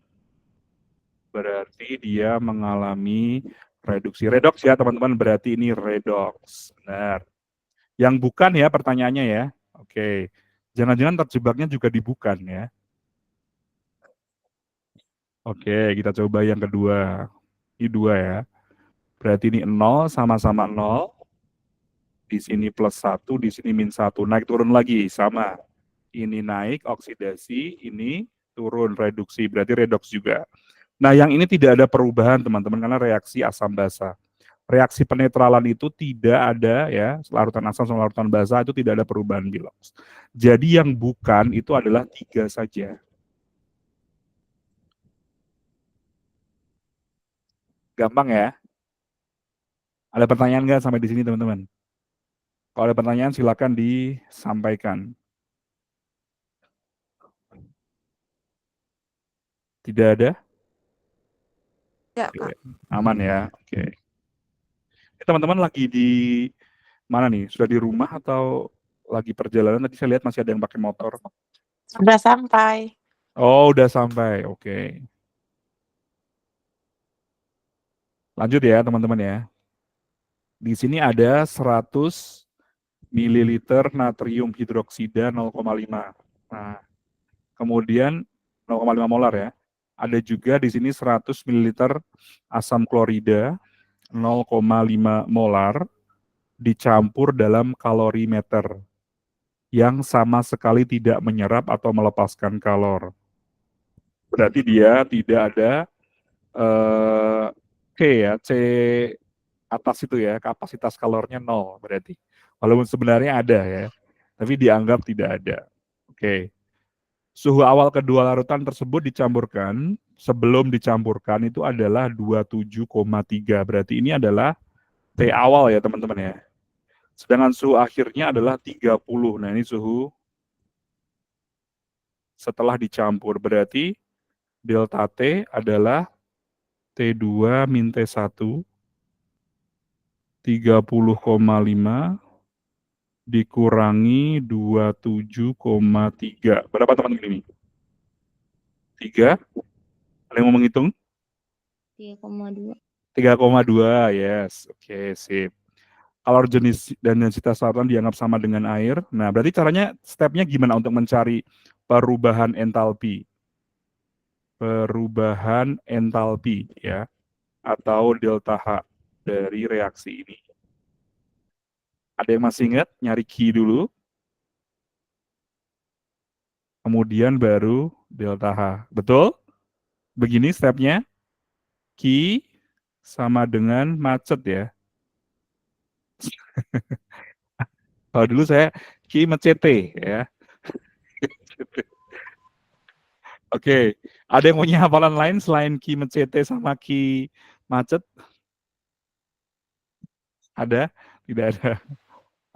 Speaker 1: Berarti dia mengalami reduksi. Redoks ya teman-teman, berarti ini redoks. Benar. Yang bukan ya pertanyaannya ya. Oke. Jangan-jangan terjebaknya juga di bukan ya. Oke, kita coba yang kedua. Ini 2 ya. Berarti ini 0 sama-sama 0. Di sini plus 1, di sini min 1. Naik turun lagi, sama. Ini naik, oksidasi, ini turun, reduksi. Berarti redoks juga. Nah, yang ini tidak ada perubahan, teman-teman, karena reaksi asam basa. Reaksi penetralan itu tidak ada, ya, larutan asam sama larutan basa itu tidak ada perubahan bilox. Jadi yang bukan itu adalah 3 saja. Gampang ya? Ada pertanyaan nggak sampai di sini, teman-teman? Kalau ada pertanyaan, silakan disampaikan. Tidak ada?
Speaker 4: Ya, Kak.
Speaker 1: Aman ya? Oke. Teman-teman lagi di mana nih? Sudah di rumah atau lagi perjalanan? Tadi saya lihat masih ada yang pakai motor.
Speaker 3: Sudah sampai.
Speaker 1: Oh, udah sampai. Oke. Lanjut ya, teman-teman ya. Di sini ada 100 ml natrium hidroksida 0,5. Nah, kemudian 0,5 molar ya. Ada juga di sini 100 ml asam klorida 0,5 molar dicampur dalam kalorimeter yang sama sekali tidak menyerap atau melepaskan kalor. Berarti dia tidak ada C ya, C atas itu ya, kapasitas kalornya 0 berarti. Walaupun sebenarnya ada ya, tapi dianggap tidak ada. Oke. Suhu awal kedua larutan tersebut dicampurkan, sebelum dicampurkan itu adalah 27,3. Berarti ini adalah T awal ya teman-teman ya. Sedangkan suhu akhirnya adalah 30. Nah ini suhu setelah dicampur. Berarti delta T adalah T2 min T1 30,5 dikurangi 27,3. Berapa teman-teman ini? 3? Ada yang mau menghitung?
Speaker 5: 3,2.
Speaker 1: 3,2, yes. Oke, sip. Kalau jenis dan densitas larutan dianggap sama dengan air, nah berarti caranya, stepnya gimana untuk mencari perubahan entalpi? Perubahan entalpi, ya, atau delta H dari reaksi ini. Ada yang masih ingat? Nyari Q dulu. Kemudian baru delta H. Betul? Begini stepnya. Q sama dengan macet ya. Kalau dulu saya Q macete ya. Oke, ada yang punya hafalan lain selain Q macete sama Q macet? Ada? Tidak ada.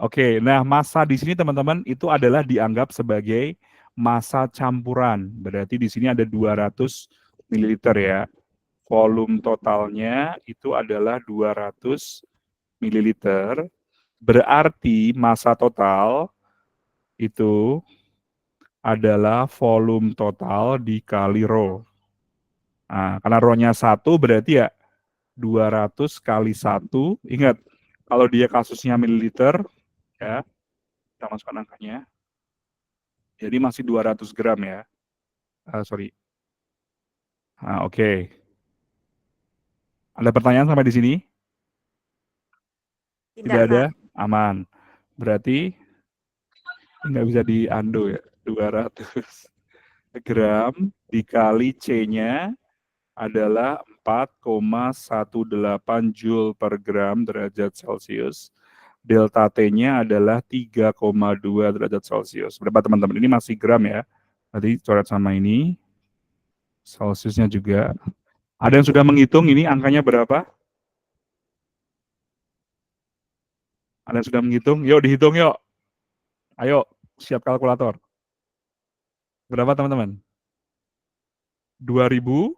Speaker 1: Oke, nah massa di sini teman-teman itu adalah dianggap sebagai massa campuran. Berarti di sini ada 200 ml ya. Volume totalnya itu adalah 200 ml. Berarti massa total itu adalah volume total dikali rho. Nah, karena rho-nya 1 berarti ya 200 kali 1. Ingat, kalau dia kasusnya mililiter, ya, kita masukkan angkanya. Jadi masih 200 gram ya. Sorry. Nah, oke. Ada pertanyaan sampai di sini? Tidak ada? Aman. Berarti nggak bisa di-undo ya. 200 gram dikali C-nya adalah 4,18 Joule per gram derajat Celcius. Delta T-nya adalah 3,2 derajat Celcius. Berapa teman-teman? Ini masih gram ya. Tadi coret sama ini. Celciusnya juga. Ada yang sudah menghitung ini angkanya berapa? Ada yang sudah menghitung? Yuk dihitung yuk. Ayo, siap kalkulator. Berapa teman-teman? 2000?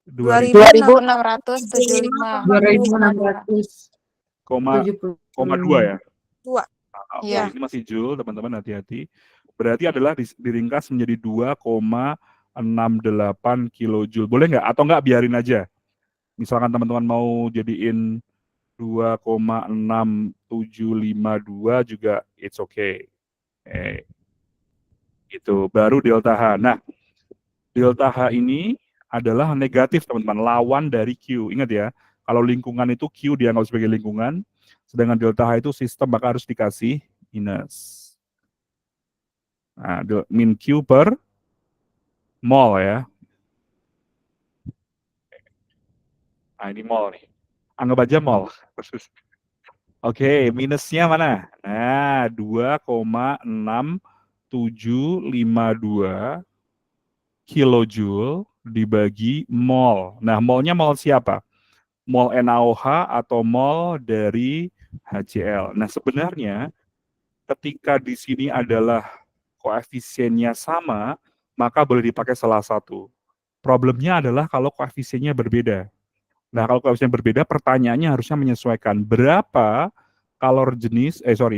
Speaker 3: 2675.
Speaker 1: 2600,2 ya?
Speaker 4: 2.
Speaker 1: Oke,
Speaker 3: Iya.
Speaker 1: ini masih Joule, teman-teman, hati-hati. Berarti adalah diringkas menjadi 2,68 kilojoule. Boleh nggak? Atau nggak biarin aja. Misalkan teman-teman mau jadiin 2,6752 juga it's okay. Itu baru delta H. Nah, delta H ini adalah negatif, teman-teman, lawan dari Q. Ingat ya, kalau lingkungan itu Q dianggap sebagai lingkungan, sedangkan delta H itu sistem, maka harus dikasih minus. Nah, min Q per mol ya. Nah, ini mol nih. Anggap aja mol. Oke, minusnya mana? Nah, 2,6752 kilojoule dibagi mol. Nah, molnya mol siapa? Mol NaOH atau mol dari HCl. Nah, sebenarnya ketika di sini adalah koefisiennya sama, maka boleh dipakai salah satu. Problemnya adalah kalau koefisiennya berbeda. Nah, kalau koefisiennya berbeda, pertanyaannya harusnya menyesuaikan berapa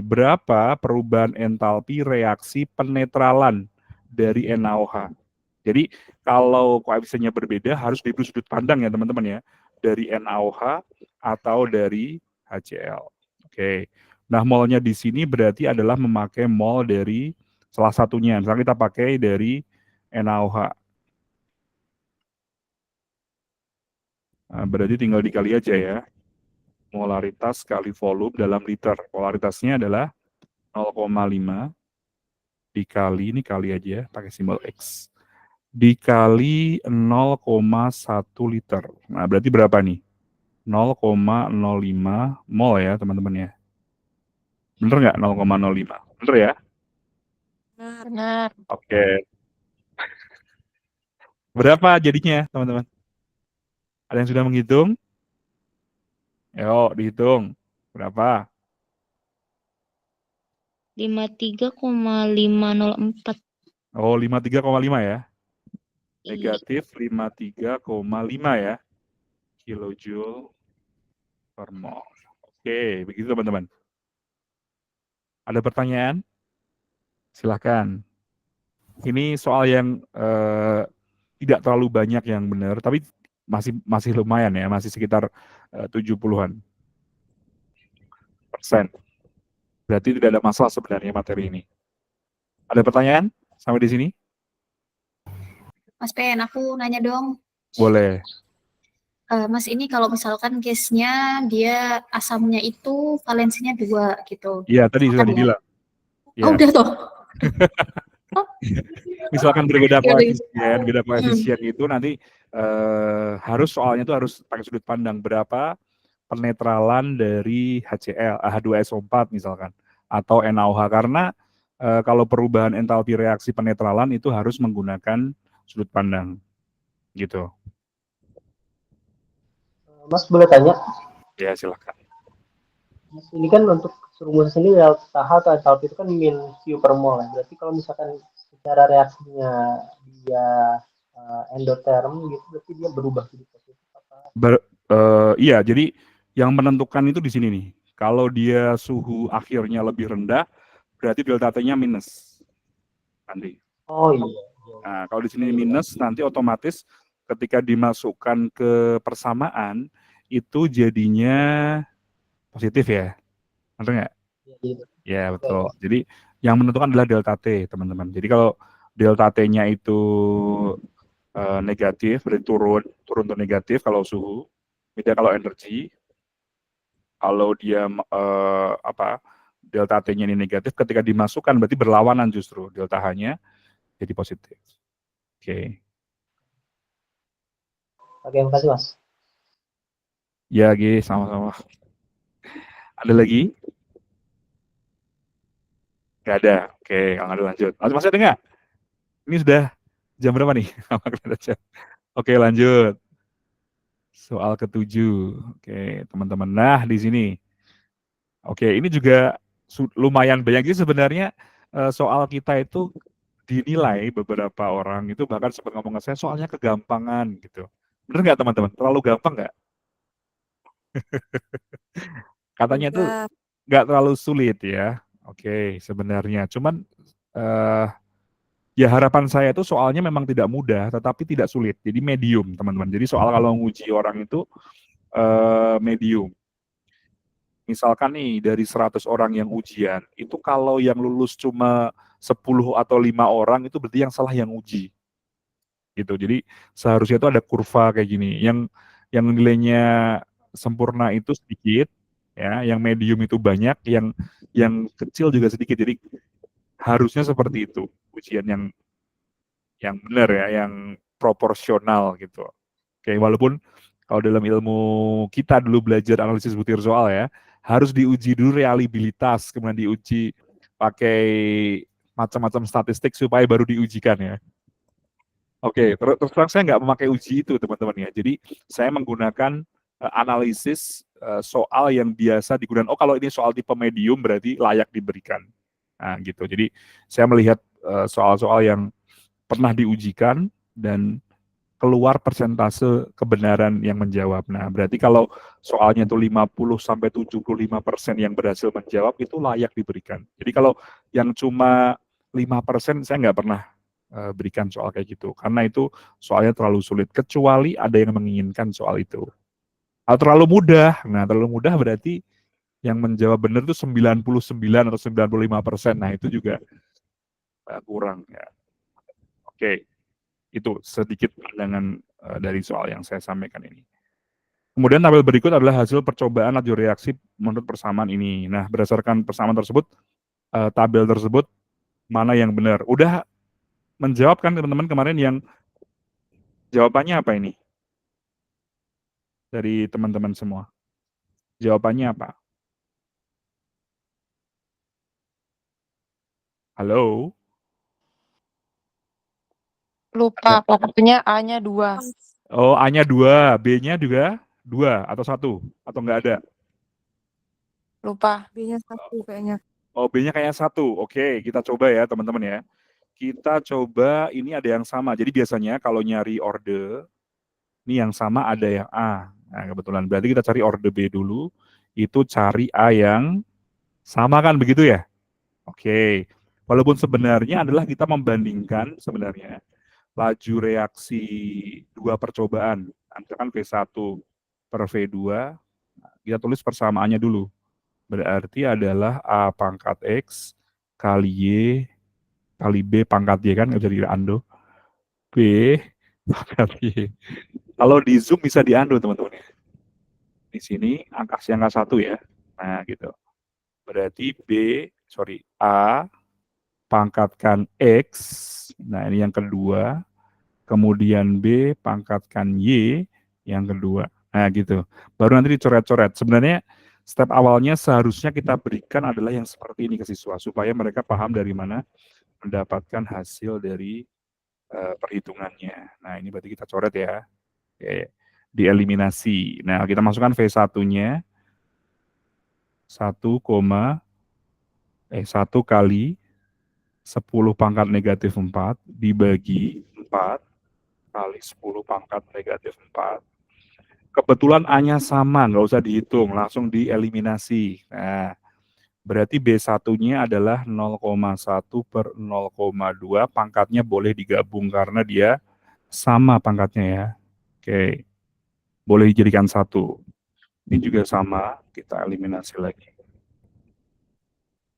Speaker 1: berapa perubahan entalpi reaksi penetralan dari NaOH. Jadi, kalau koefisiennya berbeda, harus diberi sudut pandang ya teman-teman ya, dari NaOH atau dari HCl. Oke. Nah, molnya di sini berarti adalah memakai mol dari salah satunya. Misalnya kita pakai dari NaOH. Nah, berarti tinggal dikali aja ya. Molaritas kali volume dalam liter. Polaritasnya adalah 0,5 dikali, ini kali aja pakai simbol X. Dikali 0,1 liter. Nah, berarti berapa nih? 0,05 mol ya, teman-teman ya. Bener nggak 0,05? Bener ya?
Speaker 3: Benar.
Speaker 1: Oke. Berapa jadinya, teman-teman? Ada yang sudah menghitung? Ayo, dihitung. Berapa?
Speaker 5: 53,504.
Speaker 1: Oh, 53,5 ya.
Speaker 5: Iya.
Speaker 1: Negatif 53,5 ya. Kilojoule per mol. Oke, begitu teman-teman. Ada pertanyaan? Silahkan. Ini soal yang tidak terlalu banyak yang benar, tapi masih lumayan ya, masih sekitar 70-an persen. Berarti tidak ada masalah sebenarnya materi ini. Ada pertanyaan sampai di sini?
Speaker 2: Mas Pen, aku nanya dong.
Speaker 1: Boleh.
Speaker 2: Mas, ini kalau misalkan case-nya dia asamnya itu valensinya 2 gitu.
Speaker 1: Iya, tadi sudah
Speaker 2: Misalkan ya.
Speaker 1: dibilang.
Speaker 2: Oh,
Speaker 1: Ya.
Speaker 2: udah toh.
Speaker 1: Misalkan berbeda
Speaker 2: Ya udah.
Speaker 1: koefisien, beda koefisien itu nanti harus soalnya itu harus pakai sudut pandang berapa penetralan dari HCl, H2SO4 misalkan, atau NaOH, karena kalau perubahan entalpi reaksi penetralan itu harus menggunakan sudut pandang, gitu.
Speaker 6: Mas boleh tanya?
Speaker 1: Ya silakan.
Speaker 6: Mas, ini kan untuk rumusan sini delta H atau entalpi itu kan min Q per mol ya. Berarti kalau misalkan secara reaksinya dia endoterm gitu, berarti dia berubah jadi positif apa?
Speaker 1: Iya, jadi yang menentukan itu di sini nih. Kalau dia suhu akhirnya lebih rendah, berarti delta T-nya minus. Nanti.
Speaker 6: Oh iya.
Speaker 1: Nah, kalau di sini minus, nanti otomatis ketika dimasukkan ke persamaan, itu jadinya positif ya. Benar nggak?
Speaker 6: Ya, gitu.
Speaker 1: Ya, betul. Jadi yang menentukan adalah delta T, teman-teman. Jadi kalau delta T-nya itu negatif, berarti turun ke negatif kalau suhu. Beda kalau energi. Kalau dia delta T-nya ini negatif, ketika dimasukkan berarti berlawanan justru delta H-nya jadi positif. Oke.
Speaker 6: Oke, makasih Mas.
Speaker 1: Ya, G, sama-sama. Ada lagi? Nggak ada. Oke, kalau nggak ada lanjut. Masih ada nggak? Ini sudah jam berapa nih? Oke, lanjut. Soal ke-7. Oke, teman-teman. Nah, di sini. Oke, ini juga lumayan banyak. Jadi sebenarnya soal kita itu dinilai beberapa orang itu bahkan sempat ngomong ke saya soalnya kegampangan gitu. Bener nggak teman-teman? Terlalu gampang nggak? Katanya itu
Speaker 4: Enggak.
Speaker 1: nggak terlalu sulit ya. Oke, sebenarnya. Cuman ya harapan saya itu soalnya memang tidak mudah, tetapi tidak sulit. Jadi medium, teman-teman. Jadi soal kalau nguji orang itu medium. Misalkan nih dari 100 orang yang ujian, itu kalau yang lulus cuma 10 atau 5 orang itu berarti yang salah yang uji. Gitu. Jadi seharusnya itu ada kurva kayak gini. Yang nilainya sempurna itu sedikit, ya, yang medium itu banyak, yang kecil juga sedikit. Jadi harusnya seperti itu ujian yang benar ya, yang proporsional gitu. Oke, walaupun kalau dalam ilmu kita dulu belajar analisis butir soal ya, harus diuji dulu reliabilitas, kemudian diuji pakai macam-macam statistik supaya baru diujikan ya. Oke, terus terang saya nggak memakai uji itu teman-teman ya. Jadi saya menggunakan analisis soal yang biasa digunakan. Oh, kalau ini soal tipe medium berarti layak diberikan. Nah, gitu. Jadi saya melihat soal-soal yang pernah diujikan dan keluar persentase kebenaran yang menjawab. Nah, berarti kalau soalnya itu 50-75% yang berhasil menjawab itu layak diberikan. Jadi kalau yang cuma 5% saya nggak pernah berikan soal kayak gitu. Karena itu soalnya terlalu sulit. Kecuali ada yang menginginkan soal itu. Atau terlalu mudah. Nah, terlalu mudah berarti yang menjawab benar itu 99 atau 95%. Nah, itu juga kurang ya. Oke. Itu sedikit pandangan dari soal yang saya sampaikan ini. Kemudian tabel berikut adalah hasil percobaan laju reaksi menurut persamaan ini. Nah, berdasarkan persamaan tersebut, tabel tersebut mana yang benar. Udah menjawab kan teman-teman kemarin yang jawabannya apa ini? Dari teman-teman semua. Jawabannya apa? Halo?
Speaker 3: Lupa, pokoknya A-nya 2.
Speaker 1: Oh, A-nya 2, B-nya juga 2 atau 1 atau enggak ada?
Speaker 3: Lupa.
Speaker 4: B-nya 1 kayaknya.
Speaker 1: Oh, B-nya kayak 1. Oke, kita coba ya teman-teman ya. Kita coba, ini ada yang sama. Jadi biasanya kalau nyari orde, ini yang sama ada yang A. Nah, kebetulan. Berarti kita cari orde B dulu. Itu cari A yang sama kan begitu ya? Oke. Walaupun sebenarnya adalah kita membandingkan sebenarnya laju reaksi dua percobaan. Misalkan V1 per V2, kita tulis persamaannya dulu. Berarti adalah A pangkat X kali Y kali B pangkat Y kan, nggak bisa diando. B pangkat Y. Kalau di Zoom bisa diando teman-teman ya. Di sini kasih angka 1 ya. Nah gitu. Berarti A pangkatkan X, nah ini yang kedua, kemudian B pangkatkan Y yang kedua. Nah gitu. Baru nanti dicoret-coret. Sebenarnya step awalnya seharusnya kita berikan adalah yang seperti ini ke siswa, supaya mereka paham dari mana mendapatkan hasil dari perhitungannya. Nah ini berarti kita coret ya. Oke. Dieliminasi. Nah kita masukkan V1-nya 1 kali 10 pangkat negatif 4 dibagi 4 kali 10 pangkat negatif 4. Kebetulan A-nya sama, nggak usah dihitung, langsung dieliminasi. Nah, berarti B1-nya adalah 0,1 per 0,2, pangkatnya boleh digabung karena dia sama pangkatnya ya. Oke, boleh dijadikan 1. Ini juga sama, kita eliminasi lagi.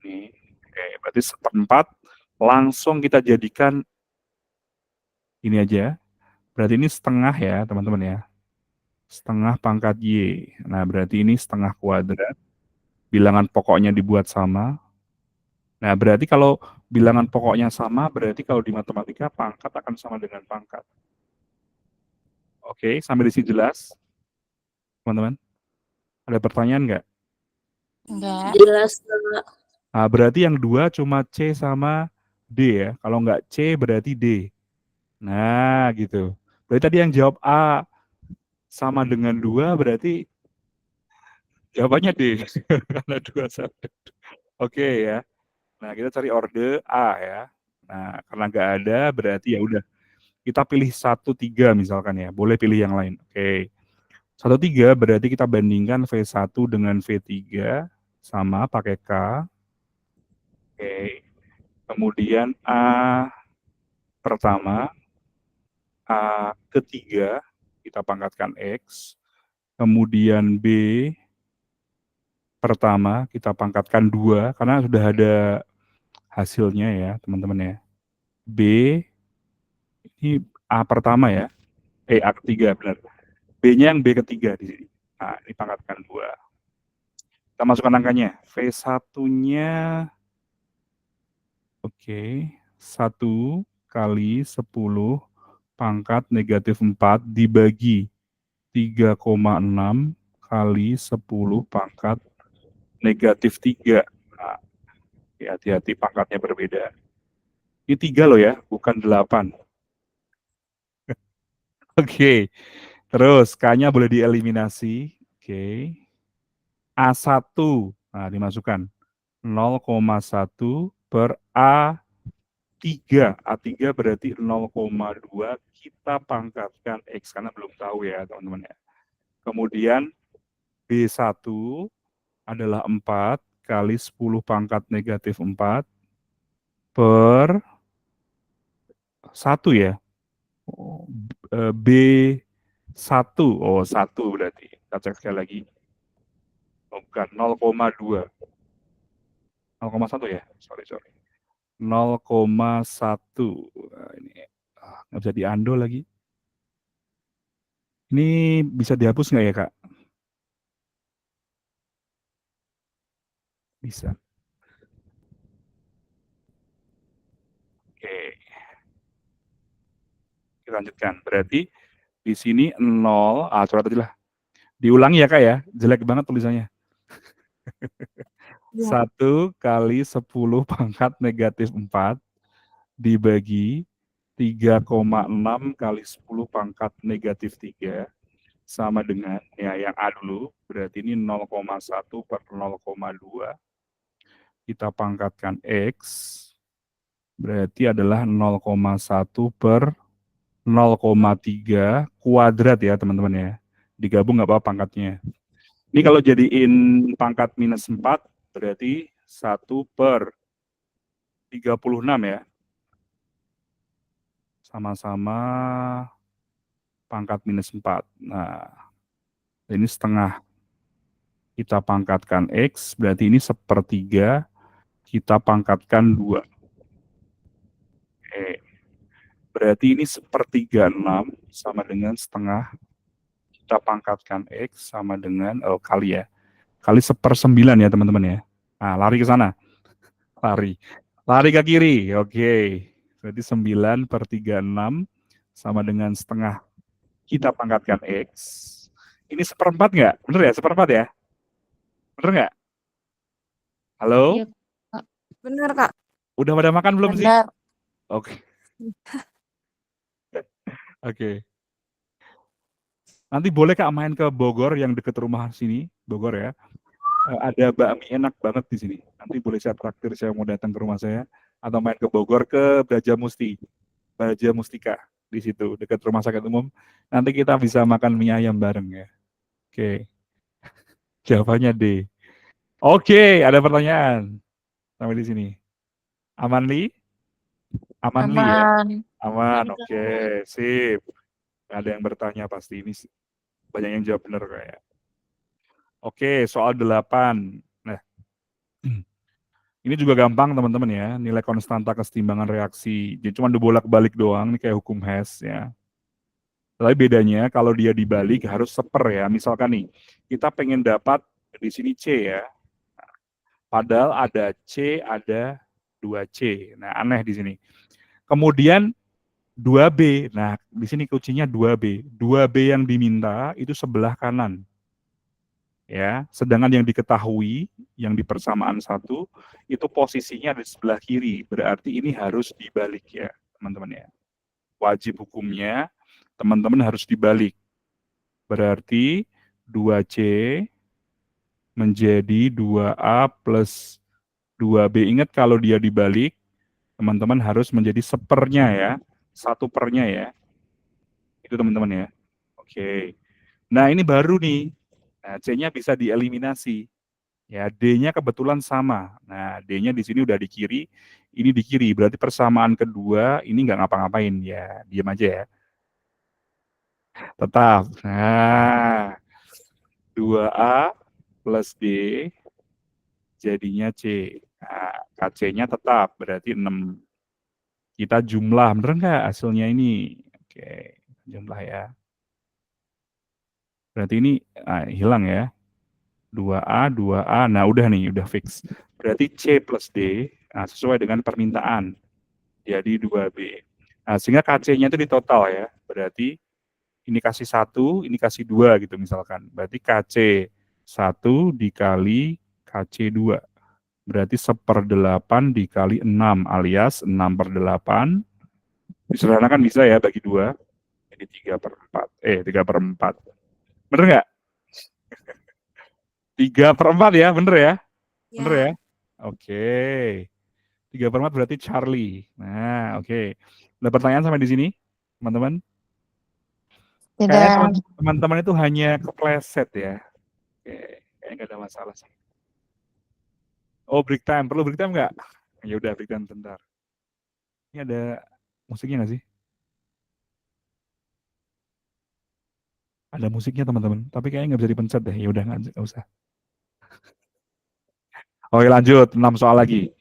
Speaker 1: Nih, oke, berarti seperempat langsung kita jadikan ini aja. Berarti ini setengah ya, teman-teman ya. Setengah pangkat Y. Nah, berarti ini setengah kuadrat. Bilangan pokoknya dibuat sama. Nah, berarti kalau bilangan pokoknya sama, berarti kalau di matematika pangkat akan sama dengan pangkat. Oke, sampai di sini jelas? Teman-teman? Ada pertanyaan nggak?
Speaker 3: Enggak.
Speaker 5: Jelas, Kak.
Speaker 1: Nah, berarti yang 2 cuma C sama D ya. Kalau nggak C berarti D. Nah, gitu. Berarti tadi yang jawab A sama dengan 2 berarti jawabannya D. Karena 2 sama. Oke ya. Nah, kita cari orde A ya. Nah, karena nggak ada berarti ya udah. Kita pilih 1, 3 misalkan ya. Boleh pilih yang lain. Oke. 1, 3 berarti kita bandingkan V1 dengan V3 sama pakai K. Oke. Kemudian A pertama, A ketiga kita pangkatkan X. Kemudian B pertama kita pangkatkan 2 karena sudah ada hasilnya ya teman-teman ya. B ini A pertama ya. A ketiga benar. B-nya yang B ketiga di sini. Nah, ini pangkatkan 2. Kita masukkan angkanya. V1-nya oke, 1 kali 10 pangkat negatif 4 dibagi 3,6 kali 10 pangkat negatif 3. Nah, hati-hati pangkatnya berbeda. Ini 3 loh ya, bukan 8. Oke, terus K-nya boleh dieliminasi. Oke. A1, nah dimasukkan 0,1 per A3. A3 berarti 0,2 kita pangkatkan X karena belum tahu ya teman-teman ya. Kemudian B1 adalah 4 kali 10 pangkat negatif 4 per 1 ya. B1, oh 1 berarti. Kita cek sekali lagi. Oh, bukan, 0,2. 0,1 ya, sorry. 0,1. Nah, ini nggak bisa diando lagi. Ini bisa dihapus nggak ya, Kak? Bisa. Oke. Kita lanjutkan. Berarti di sini 0, coret aja lah. Diulangi ya, Kak ya. Jelek banget tulisannya. 1 kali 10 pangkat negatif 4 dibagi 3,6 kali 10 pangkat negatif 3 sama dengan, ya yang A dulu, berarti ini 0,1 per 0,2. Kita pangkatkan X, berarti adalah 0,1 per 0,3 kuadrat ya teman-teman ya. Digabung nggak apa-apa pangkatnya. Ini kalau jadiin pangkat minus 4, berarti 1 per 36 ya. Sama-sama pangkat minus 4. Nah, ini setengah. Kita pangkatkan X, berarti ini 1/3, kita pangkatkan 2. Oke. Berarti ini 1/36 sama dengan setengah. Kita pangkatkan X sama dengan, kali ya. Kali 1/9 ya teman-teman ya. Nah, lari ke sana. Lari ke kiri. Oke. Berarti 9/36 sama dengan setengah. Kita pangkatkan X. Ini 1/4 nggak? Bener ya? 1/4 ya? Bener nggak? Halo?
Speaker 3: Iya,
Speaker 4: Benar, Kak.
Speaker 1: Udah pada makan belum sih?
Speaker 3: benar.
Speaker 1: Oke. Oke. Nanti boleh Kak main ke Bogor yang deket rumah sini, Bogor ya. Ada bakmi enak banget di sini. Nanti boleh saya traktir, saya mau datang ke rumah saya, atau main ke Bogor ke Braja Mustika di situ dekat rumah sakit umum. Nanti kita bisa makan mie ayam bareng ya. Oke. Jawabannya D. Oke, ada pertanyaan sampai di sini. Aman Li? Aman Li ya?
Speaker 3: Aman.
Speaker 1: Aman. Oke, sip. Ada yang bertanya pasti ini banyak yang jawab benar kayak. Oke, soal 8. Nah, ini juga gampang teman-teman ya, nilai konstanta kesetimbangan reaksi. Jadi cuma dibolak-balik doang, ini kayak hukum Hess ya. Tapi bedanya kalau dia dibalik harus seper ya. Misalkan nih, kita pengen dapat di sini C ya. Padahal ada C, ada 2C. Nah, aneh di sini. Kemudian 2B. Nah, di sini kuncinya 2B. 2B yang diminta itu sebelah kanan. Ya, sedangkan yang diketahui yang di persamaan 1 itu posisinya di sebelah kiri, berarti ini harus dibalik ya teman-teman ya. Wajib hukumnya teman-teman harus dibalik, berarti 2C menjadi 2A plus 2B. Ingat kalau dia dibalik teman-teman harus menjadi sepernya ya, 1/4 ya, itu teman-teman ya. Oke, nah ini baru nih. Nah, C-nya bisa dieliminasi. Ya, D-nya kebetulan sama. Nah, D-nya di sini udah di kiri, ini di kiri. Berarti persamaan kedua ini nggak ngapa-ngapain. Ya, diam aja ya. Tetap. Nah, 2A plus D jadinya C. Nah, KC-nya tetap, berarti 6. Kita jumlah, bener nggak hasilnya ini? Oke, jumlah ya. Berarti ini hilang ya. 2A, 2A, nah udah nih, udah fix. Berarti C plus D, sesuai dengan permintaan. Jadi 2B. Nah, sehingga KC-nya itu di total ya. Berarti ini kasih 1, ini kasih 2 gitu misalkan. Berarti KC 1 dikali KC 2. Berarti 1/8 dikali 6 alias 6/8. Disederhanakan bisa ya bagi 2. Jadi 3/4. 3/4. Bener nggak? 3/4 ya, bener ya? Bener ya? Oke. 3/4 berarti Charlie. Nah, oke. Ada pertanyaan sampai di sini, teman-teman? Kayaknya
Speaker 3: Tidak.
Speaker 1: teman-teman itu hanya kepleset ya. Oke, kayaknya nggak ada masalah sih. Oh, break time. Perlu break time nggak? Ya udah, break time bentar. Ini ada musiknya nggak sih? Ada musiknya teman-teman, tapi kayaknya nggak bisa dipencet deh. Ya udah nggak usah. Oke, lanjut. 6 soal lagi.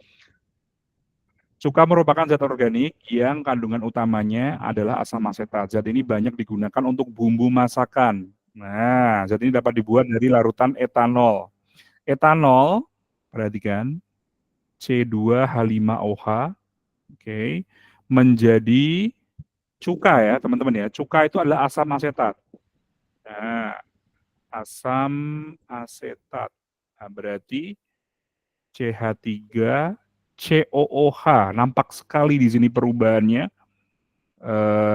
Speaker 1: Cuka merupakan zat organik yang kandungan utamanya adalah asam asetat. Zat ini banyak digunakan untuk bumbu masakan. Nah, zat ini dapat dibuat dari larutan etanol. Etanol, perhatikan, C2H5OH, oke, menjadi cuka ya, teman-teman ya. Cuka itu adalah asam asetat. Nah, asam asetat. Nah, berarti CH3COOH. Nampak sekali di sini perubahannya.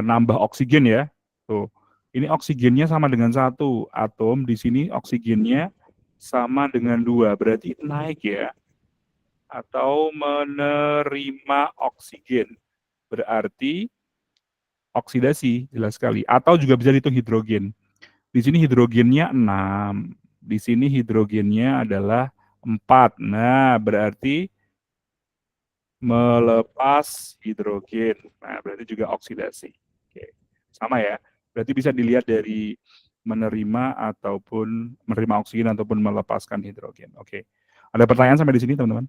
Speaker 1: nambah oksigen ya. Tuh. Ini oksigennya sama dengan 1 atom, di sini oksigennya sama dengan 2. Berarti naik ya. Atau menerima oksigen. Berarti oksidasi, jelas sekali. Atau juga bisa dihitung hidrogen. Di sini hidrogennya 6. Di sini hidrogennya adalah 4. Nah, berarti melepas hidrogen. Nah, berarti juga oksidasi. Oke. Sama ya. Berarti bisa dilihat dari menerima ataupun menerima oksigen ataupun melepaskan hidrogen. Oke. Ada pertanyaan sampai di sini, teman-teman?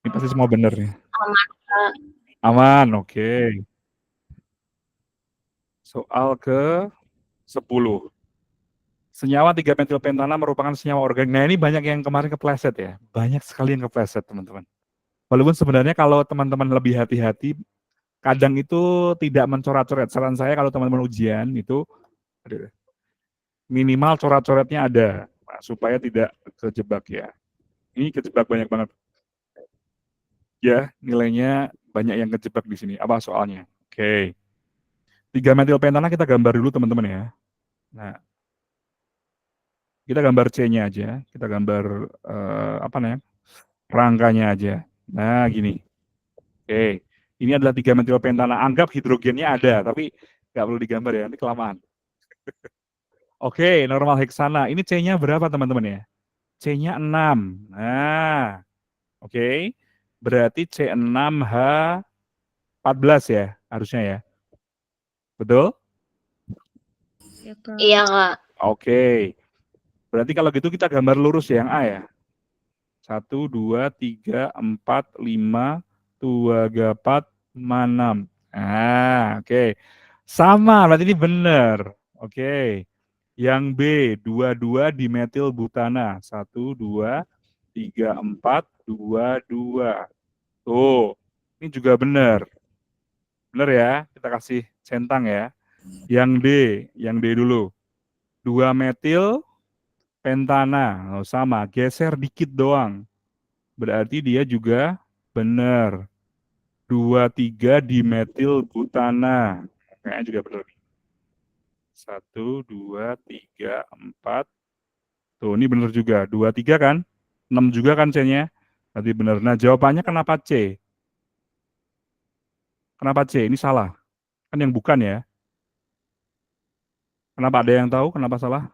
Speaker 1: Ini pasti semua benar nih. Aman, oke. Soal ke-10. Senyawa 3-metilpentana merupakan senyawa organik. Nah, ini banyak yang kemarin kepleset ya. Banyak sekali yang kepleset, teman-teman. Walaupun sebenarnya kalau teman-teman lebih hati-hati, kadang itu tidak mencoret-coret. Saran saya kalau teman-teman ujian itu minimal coret-coretnya ada, nah, supaya tidak kejebak ya. Ini kejebak banyak banget. Ya, nilainya banyak yang kejebak di sini. Apa soalnya? Oke. 3-metilpentana kita gambar dulu teman-teman ya. Nah, kita gambar C-nya aja. Kita gambar apa namanya? Rangkanya aja. Nah, gini. Oke. Ini adalah 3-metilpentana. Anggap hidrogennya ada, tapi nggak perlu digambar ya. Ini kelamaan. Oke, normal heksana. Ini C-nya berapa teman-teman ya? C-nya 6. Nah, oke. Berarti C6H14 ya, harusnya ya. Betul?
Speaker 5: Iya, Kak.
Speaker 1: Oke. Berarti kalau gitu kita gambar lurus ya, yang A ya. 1, 2, 3, 4, 5, 2, 4, 6. Nah, oke. Sama, berarti ini benar. Oke. Yang B, 22 dimetil butana. 1, 2, 3, 4, 2, 2. Tuh, ini juga benar. Benar ya, kita kasih centang ya. Yang D dulu. 2 metil pentana. Oh, sama, geser dikit doang. Berarti dia juga benar. 2, 3 dimetil butana. Kayaknya juga benar. 1, 2, 3, 4. Tuh, ini benar juga. 2, 3 kan? 6 juga kan C-nya? Berarti benar. Nah, jawabannya kenapa C? Kenapa C? Ini salah. Kan yang bukan ya. Kenapa ada yang tahu kenapa salah?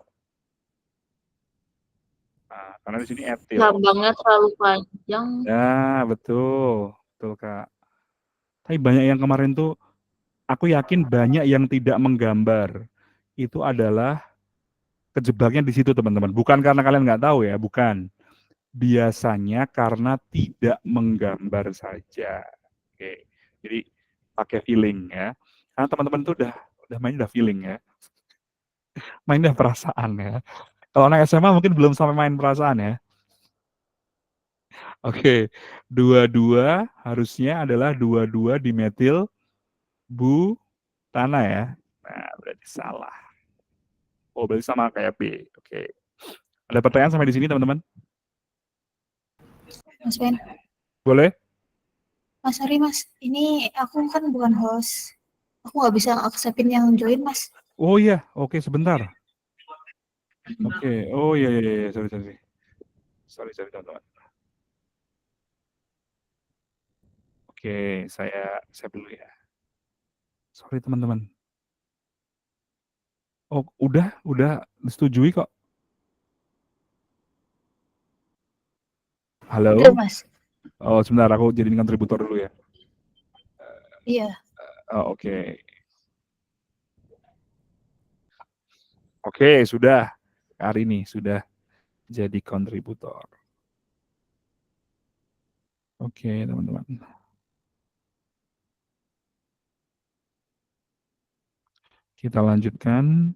Speaker 1: Nah, karena di sini etil.
Speaker 5: Lambangnya terlalu panjang.
Speaker 1: Ya, betul. Betul, Kak. Tapi banyak yang kemarin tuh, aku yakin banyak yang tidak menggambar. Itu adalah kejebaknya di situ, teman-teman. Bukan karena kalian nggak tahu ya, bukan. Biasanya karena tidak menggambar saja. Oke. Jadi pakai feeling ya. Karena teman-teman tuh udah main udah feeling ya. Main udah perasaan ya. Kalau anak SMA mungkin belum sampai main perasaan ya. Oke. 22 harusnya adalah 22 dimetil butana ya. Nah, berarti salah. Oh, berarti sama kayak B. Oke. Ada pertanyaan sampai di sini, teman-teman?
Speaker 2: Mas Ben,
Speaker 1: Boleh?
Speaker 2: Mas sorry Mas, ini aku kan bukan host. Aku nggak bisa aksepin yang join Mas.
Speaker 1: Oh iya, oke sebentar. Oke, oh iya, iya, iya, sorry teman-teman. Oke, saya dulu ya. Sorry teman-teman. Oh, udah disetujui kok. Halo?
Speaker 2: Betul Mas.
Speaker 1: Oh, sebentar, aku jadi kontributor dulu ya.
Speaker 2: Iya.
Speaker 1: Oh, oke. Oke, sudah. Hari ini sudah jadi kontributor. Oke, teman-teman. Kita lanjutkan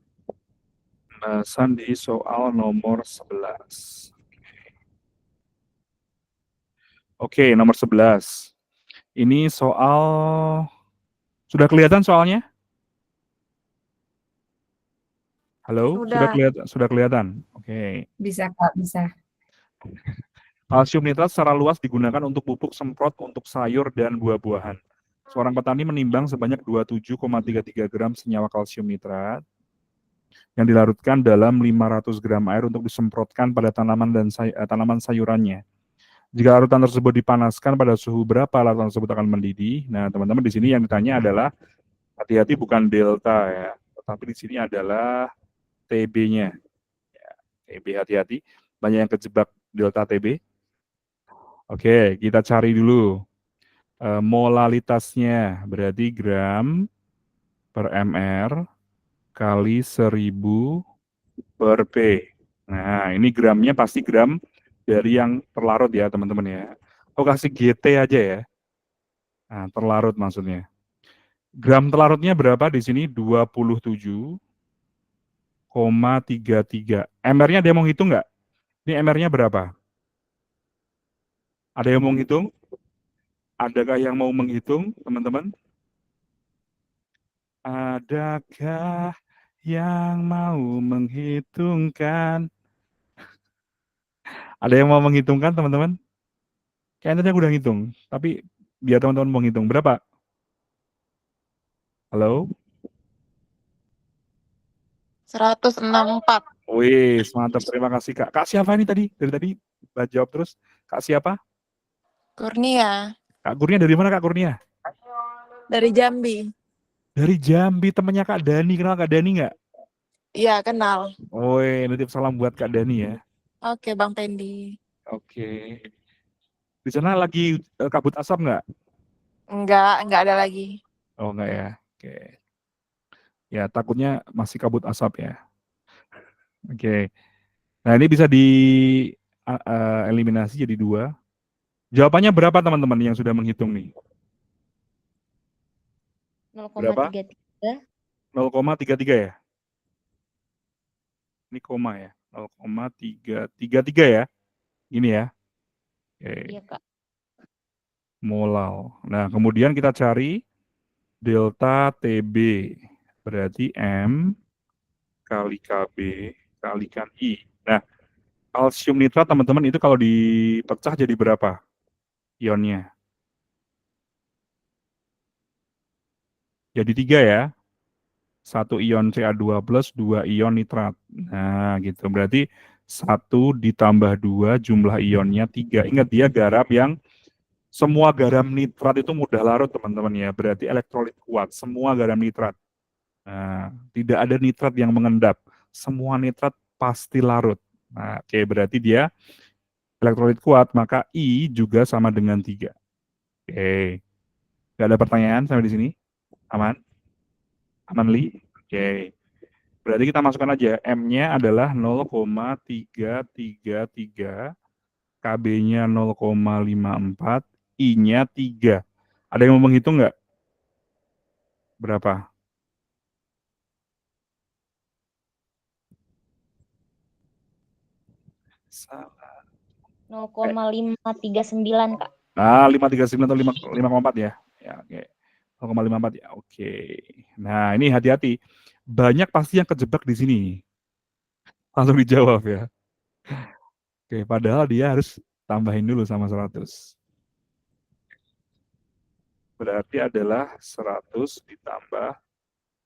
Speaker 1: pembahasan di soal nomor 11. Oke, nomor 11. Ini soal, sudah kelihatan soalnya? Halo,
Speaker 4: Sudah.
Speaker 1: sudah kelihatan? Oke.
Speaker 3: Bisa Kak, bisa.
Speaker 1: Kalsium nitrat secara luas digunakan untuk pupuk semprot untuk sayur dan buah-buahan. Seorang petani menimbang sebanyak 27,33 gram senyawa kalsium nitrat yang dilarutkan dalam 500 gram air untuk disemprotkan pada tanaman dan tanaman sayurannya. Jika larutan tersebut dipanaskan pada suhu berapa, larutan tersebut akan mendidih. Nah, teman-teman di sini yang ditanya adalah hati-hati bukan delta ya, tetapi di sini adalah TB-nya. Ya, TB hati-hati, banyak yang kejebak delta TB. Oke, kita cari dulu molalitasnya, berarti gram per mr kali 1000 per P. Nah, ini gramnya pasti gram dari yang terlarut ya, teman-teman ya. Oh, kasih GT aja ya. Nah, terlarut maksudnya. Gram terlarutnya berapa di sini? 27,33. MR-nya ada yang mau hitung nggak? Ini MR-nya berapa? Ada yang mau hitung? Adakah yang mau menghitung, teman-teman? Adakah yang mau menghitungkan? Ada yang mau menghitungkan, teman-teman? Kayaknya tadi aku udah ngitung, tapi biar teman-teman mau ngitung. Berapa? Halo?
Speaker 3: 164.
Speaker 1: Wih, mantap. Terima kasih, Kak. Kak siapa ini tadi? Dari tadi jawab terus. Kak siapa?
Speaker 3: Kurnia.
Speaker 1: Kak Kurnia dari mana, Kak Kurnia?
Speaker 3: Dari Jambi.
Speaker 1: Dari Jambi, temannya Kak Dani. Kenal Kak Dani nggak?
Speaker 3: Iya, kenal.
Speaker 1: Woi, nitip salam buat Kak Dani ya.
Speaker 3: Oke, Bang Pendi.
Speaker 1: Oke. Di sana lagi kabut asap nggak?
Speaker 3: Enggak ada lagi.
Speaker 1: Oh, nggak ya. Oke. Ya, takutnya masih kabut asap ya. Oke. Nah, ini bisa eliminasi jadi 2. Jawabannya berapa, teman-teman yang sudah menghitung nih? Berapa?
Speaker 5: 0,33.
Speaker 1: 0,33 ya? Ini koma ya. 0,333 ya. Ini ya. Oke.
Speaker 5: Iya, Kak.
Speaker 1: Molal. Nah, kemudian kita cari delta TB. Berarti M kali KB kalikan I. Nah, kalsium nitrat, teman-teman, itu kalau dipecah jadi berapa ionnya? Jadi 3 ya. 1 ion Ca2 plus 2 ion nitrat. Nah, gitu. Berarti 1 ditambah 2 jumlah ionnya 3. Ingat, dia garam yang semua garam nitrat itu mudah larut, teman-teman ya. Berarti elektrolit kuat. Semua garam nitrat. Nah, tidak ada nitrat yang mengendap. Semua nitrat pasti larut. Nah, oke, berarti dia elektrolit kuat, maka I juga sama dengan 3. Oke. Nggak ada pertanyaan sampai di sini? Aman? Aman, Li? Oke. Berarti kita masukkan aja. M-nya adalah 0,333, KB-nya 0,54, I-nya 3. Ada yang mau menghitung nggak? Berapa? Salah.
Speaker 5: 0,539, Kak.
Speaker 1: Nah, 539 atau 5,4 ya? Ya, oke. 0,54 ya, oke. Nah, ini hati-hati. Banyak pasti yang kejebak di sini. Langsung dijawab ya. Oke, padahal dia harus tambahin dulu sama 100. Berarti adalah 100 ditambah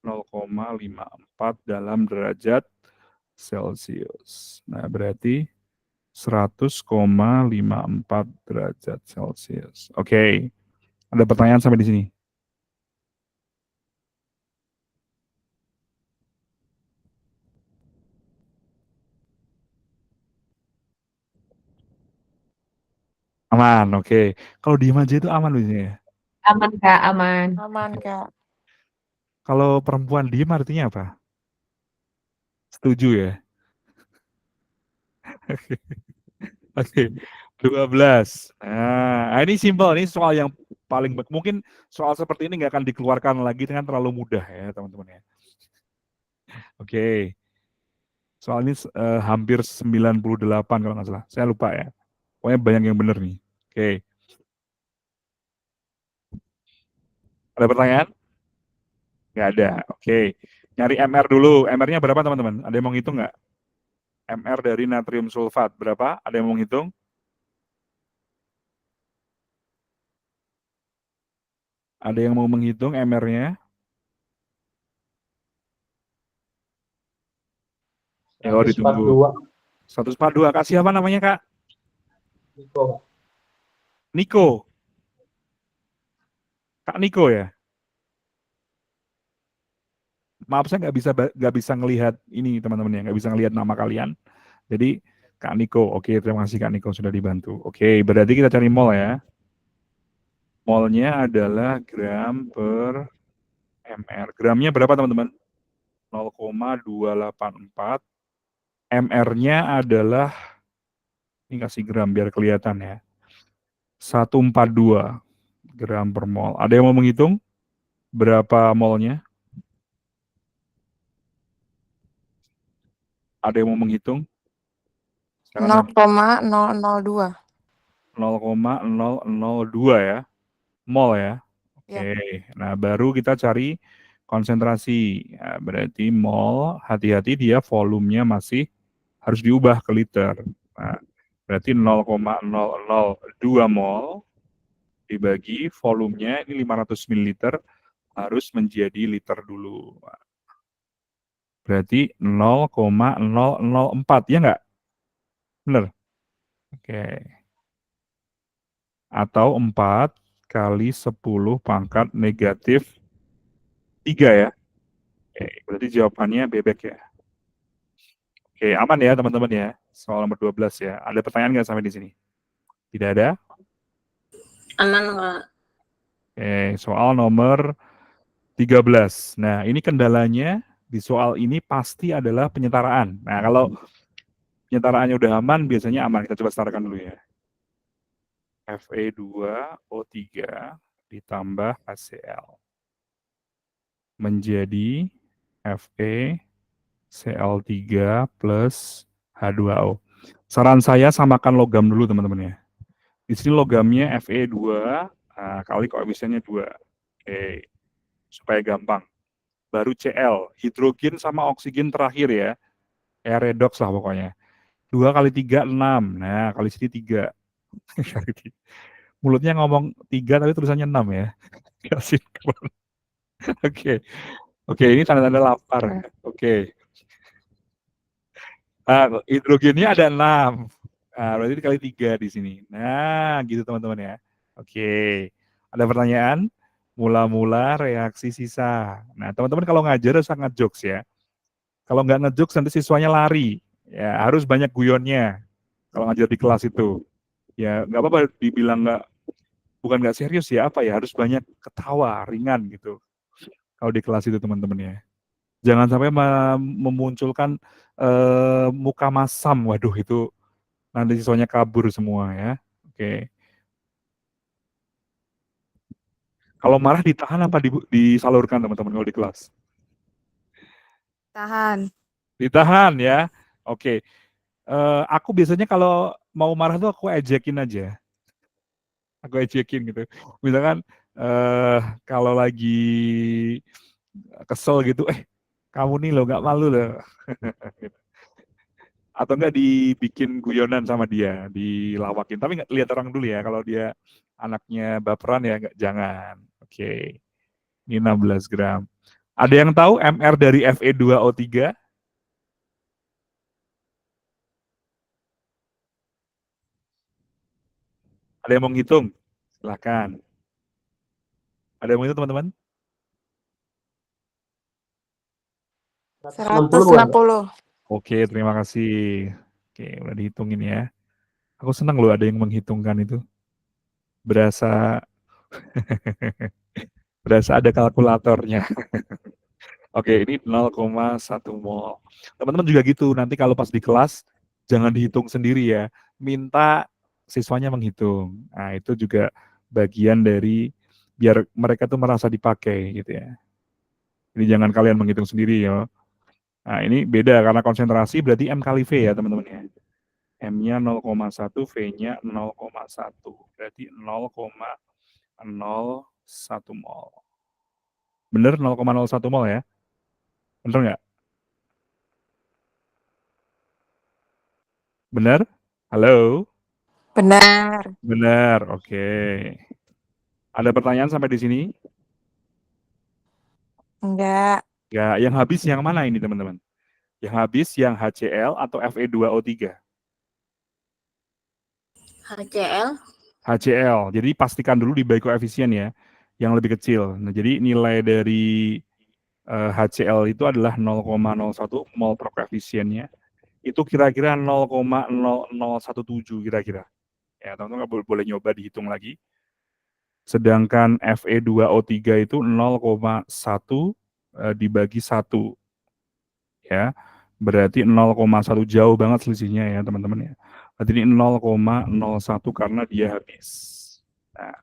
Speaker 1: 0,54 dalam derajat Celcius. Nah, berarti 100,54 derajat Celcius. Oke. Ada pertanyaan sampai di sini? Aman, oke. Kalau diem aja itu aman loh ini ya.
Speaker 8: Aman, Kak, aman.
Speaker 3: Aman, Kak.
Speaker 1: Kalau perempuan diem artinya apa? Setuju ya? Oke. 12. Nah, ini simpel. Ini soal yang paling mungkin soal seperti ini nggak akan dikeluarkan lagi dengan terlalu mudah ya, teman-teman ya. Oke. Soal ini hampir 98 kalau nggak salah. Saya lupa ya. Pokoknya banyak yang benar nih. Oke. Ada pertanyaan? Nggak ada. Oke. Nyari MR dulu. MR-nya berapa, teman-teman? Ada yang mau ngitung nggak? MR dari natrium sulfat berapa? Ada yang mau ngitung? Ada yang mau menghitung MR-nya? Ya, ditunggu. 142. Kak siapa namanya, Kak?
Speaker 6: Niko.
Speaker 1: Niko. Kak Niko ya? Maaf saya nggak bisa ngelihat ini teman-teman ya, nggak bisa ngelihat nama kalian. Jadi Kak Niko, oke terima kasih Kak Niko sudah dibantu. Oke, berarti kita cari mol ya. Molnya adalah gram per mr. Gramnya berapa teman-teman? 0,284. MR-nya adalah, ini kasih gram biar kelihatan ya. 142 gram per mol. Ada yang mau menghitung berapa molnya? Ada yang mau menghitung?
Speaker 3: 0,002.
Speaker 1: 0,002 ya. Mol ya.
Speaker 3: Ya.
Speaker 1: Oke. Nah, baru kita cari konsentrasi. Ya, berarti mol, hati-hati dia volumenya masih harus diubah ke liter. Nah, berarti 0,002 mol dibagi volumenya ini 500 ml harus menjadi liter dulu. Berarti 0,004 ya enggak? Benar? Oke. Atau 4 kali 10 pangkat negatif 3 ya. Oke, berarti jawabannya bebek ya. Oke, aman ya teman-teman ya. Soal nomor 12 ya. Ada pertanyaan nggak sampai di sini? Tidak ada?
Speaker 5: Aman nggak?
Speaker 1: Oke, soal nomor 13. Nah, ini kendalanya di soal ini pasti adalah penyetaraan. Nah, kalau penyetaraannya udah aman, biasanya aman. Kita coba setarakan dulu ya. Fe2O3 ditambah HCl menjadi FeCl3 plus H2O. Saran saya samakan logam dulu teman-teman ya. Di sini logamnya Fe2 kali koefisiennya 2. Oke. Supaya gampang. Baru Cl, hidrogen sama oksigen terakhir ya. Redox lah pokoknya. 2 kali 3, 6. Nah, kali sini 3. Mulutnya ngomong 3 tapi tulisannya 6 ya. Kasih. Oke. Oke, ini tanda-tanda lapar ya. Oke. Hidrogennya ada 6. Nah, berarti dikali 3 di sini. Nah, gitu teman-teman ya. Oke. Ada pertanyaan? Mula-mula reaksi sisa. Nah, teman-teman kalau ngajar harus ngejokes ya. Kalau nggak ngejokes nanti siswanya lari. Ya, harus banyak guyonnya. Kalau ngajar di kelas itu. Ya, nggak apa-apa dibilang bukan nggak serius ya, apa ya, harus banyak ketawa, ringan gitu. Kalau di kelas itu teman-teman ya. Jangan sampai memunculkan muka masam. Waduh, itu nanti siswanya kabur semua ya. Oke. Kalau marah ditahan apa disalurkan teman-teman kalau di kelas?
Speaker 3: Tahan.
Speaker 1: Ditahan ya. Oke. Aku biasanya kalau mau marah tuh aku ejekin aja. Aku ejekin gitu. Misalkan kalau lagi kesel gitu, kamu nih lo nggak malu loh. Atau enggak dibikin guyonan sama dia, dilawakin. Tapi nggak lihat orang dulu ya. Kalau dia anaknya baperan ya jangan. Oke. Ini 16 gram. Ada yang tahu MR dari Fe2O3? Ada yang mau ngitung? Silakan. Ada yang mau ngitung teman-teman?
Speaker 3: 160.
Speaker 1: Oke, terima kasih. Oke, udah dihitungin ya. Aku senang loh ada yang menghitungkan itu. Berasa berasa ada kalkulatornya. Oke, ini 0,1 mol. Teman-teman juga gitu, nanti kalau pas di kelas jangan dihitung sendiri ya. Minta siswanya menghitung. Nah, itu juga bagian dari biar mereka tuh merasa dipakai gitu ya. Jadi jangan kalian menghitung sendiri ya. Nah, ini beda karena konsentrasi berarti M kali V ya, teman-teman ya. M-nya 0,1, V-nya 0,1. Berarti 0,01 mol. Bener 0,01 mol ya? Bener nggak? Bener? Halo?
Speaker 3: Benar.
Speaker 1: Bener, oke. Ada pertanyaan sampai di sini?
Speaker 3: Enggak.
Speaker 1: Ya, yang habis yang mana ini teman-teman? Yang habis yang HCl atau Fe2O3?
Speaker 5: HCl.
Speaker 1: HCl. Jadi pastikan dulu di baik koefisien ya, yang lebih kecil. Nah, jadi nilai dari HCl itu adalah 0,01 mol per koefisiennya. Itu kira-kira 0,0017 kira-kira. Ya, teman-teman boleh nyoba dihitung lagi. Sedangkan Fe2O3 itu 0,1 dibagi 1. Ya. Berarti 0,1 jauh banget selisihnya ya, teman-teman ya. Berarti ini 0,01 karena dia habis. Nah,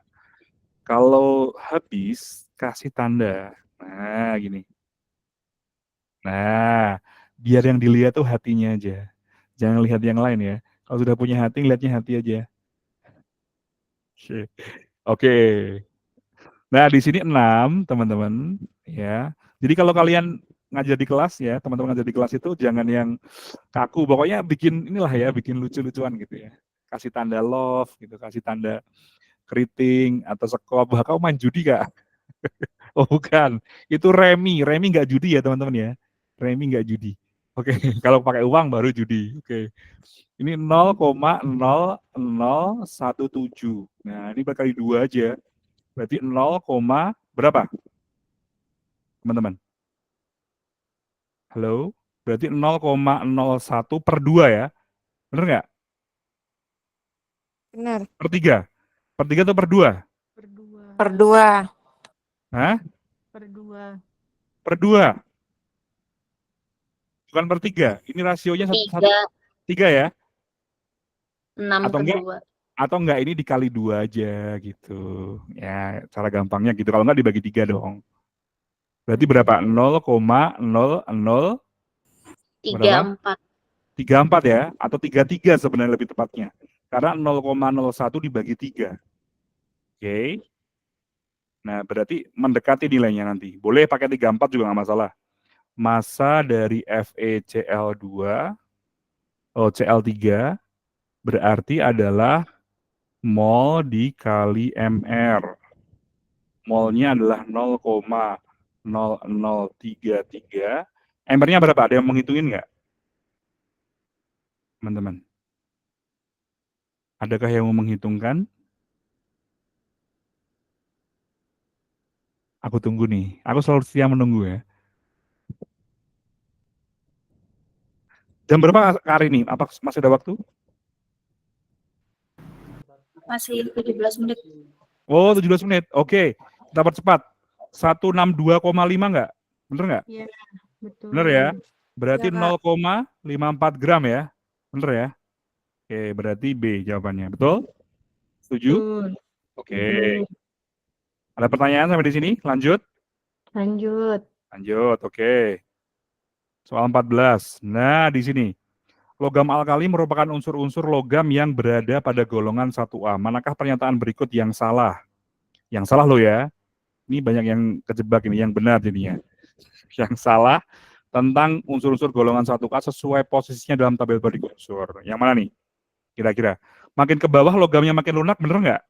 Speaker 1: kalau habis kasih tanda. Nah, gini. Nah, biar yang dilihat tuh hatinya aja. Jangan lihat yang lain ya. Kalau sudah punya hati, lihatnya hati aja. Oke. Nah, di sini 6, teman-teman. Ya. Jadi kalau kalian ngajar di kelas ya, teman-teman ngajar di kelas itu jangan yang kaku. Pokoknya bikin inilah ya, bikin lucu-lucuan gitu ya. Kasih tanda love gitu, kasih tanda keriting atau sekop. Wah, kau main judi gak? Oh bukan, itu remi. Remi nggak judi ya teman-teman ya. Remi nggak judi. Oke, kalau pakai uang baru judi. Oke. Ini 0,0017. Nah, ini berkali 2 aja. Berarti 0, berapa? Teman-teman. Halo? Berarti 0,01 per 2 ya. Benar nggak?
Speaker 3: Benar.
Speaker 1: Per 3. Per 3 atau per 2?
Speaker 3: Per 2.
Speaker 1: Hah?
Speaker 8: Per 2.
Speaker 1: Per 2. Bukan per 3. Ini rasionya 3 ya?
Speaker 5: 6
Speaker 1: Atau
Speaker 5: per
Speaker 1: enggak?
Speaker 5: 2.
Speaker 1: Atau enggak ini dikali 2 aja gitu. Ya, cara gampangnya gitu. Kalau enggak dibagi 3 dong. Berarti berapa? 0,00
Speaker 5: 34.
Speaker 1: 34 ya? Atau 33 sebenarnya lebih tepatnya. Karena 0,01 dibagi 3. Oke. Nah, berarti mendekati nilainya nanti. Boleh pakai 34 juga nggak masalah. Massa dari FeCl2, Cl3 berarti adalah mol dikali mr. Molnya adalah 0,0033. MR-nya berapa? Ada yang menghitungin nggak? Teman-teman. Adakah yang mau menghitungkan? Aku tunggu nih. Aku selalu setia menunggu ya. Jam berapa Kak Arini? Apa masih ada waktu?
Speaker 2: Masih 17 menit.
Speaker 1: Oh, 17 menit. Oke. Kita percepat. 162,5 nggak? Bener nggak?
Speaker 8: Iya, betul.
Speaker 1: Bener ya? Berarti
Speaker 3: Iya, Kak.
Speaker 1: 0,54 gram ya? Bener ya? Oke, berarti B jawabannya. Betul? Setuju?
Speaker 8: Betul.
Speaker 1: Oke. Ada pertanyaan sampai di sini? Lanjut?
Speaker 8: Lanjut.
Speaker 1: Lanjut, oke. Soal 14. Nah, di sini. Logam alkali merupakan unsur-unsur logam yang berada pada golongan 1A. Manakah pernyataan berikut yang salah? Yang salah loh ya. Ini banyak yang kejebak ini, yang benar jadinya. Yang salah tentang unsur-unsur golongan 1K sesuai posisinya dalam tabel balik unsur. Yang mana nih? Kira-kira. Makin ke bawah logamnya makin lunak, bener nggak?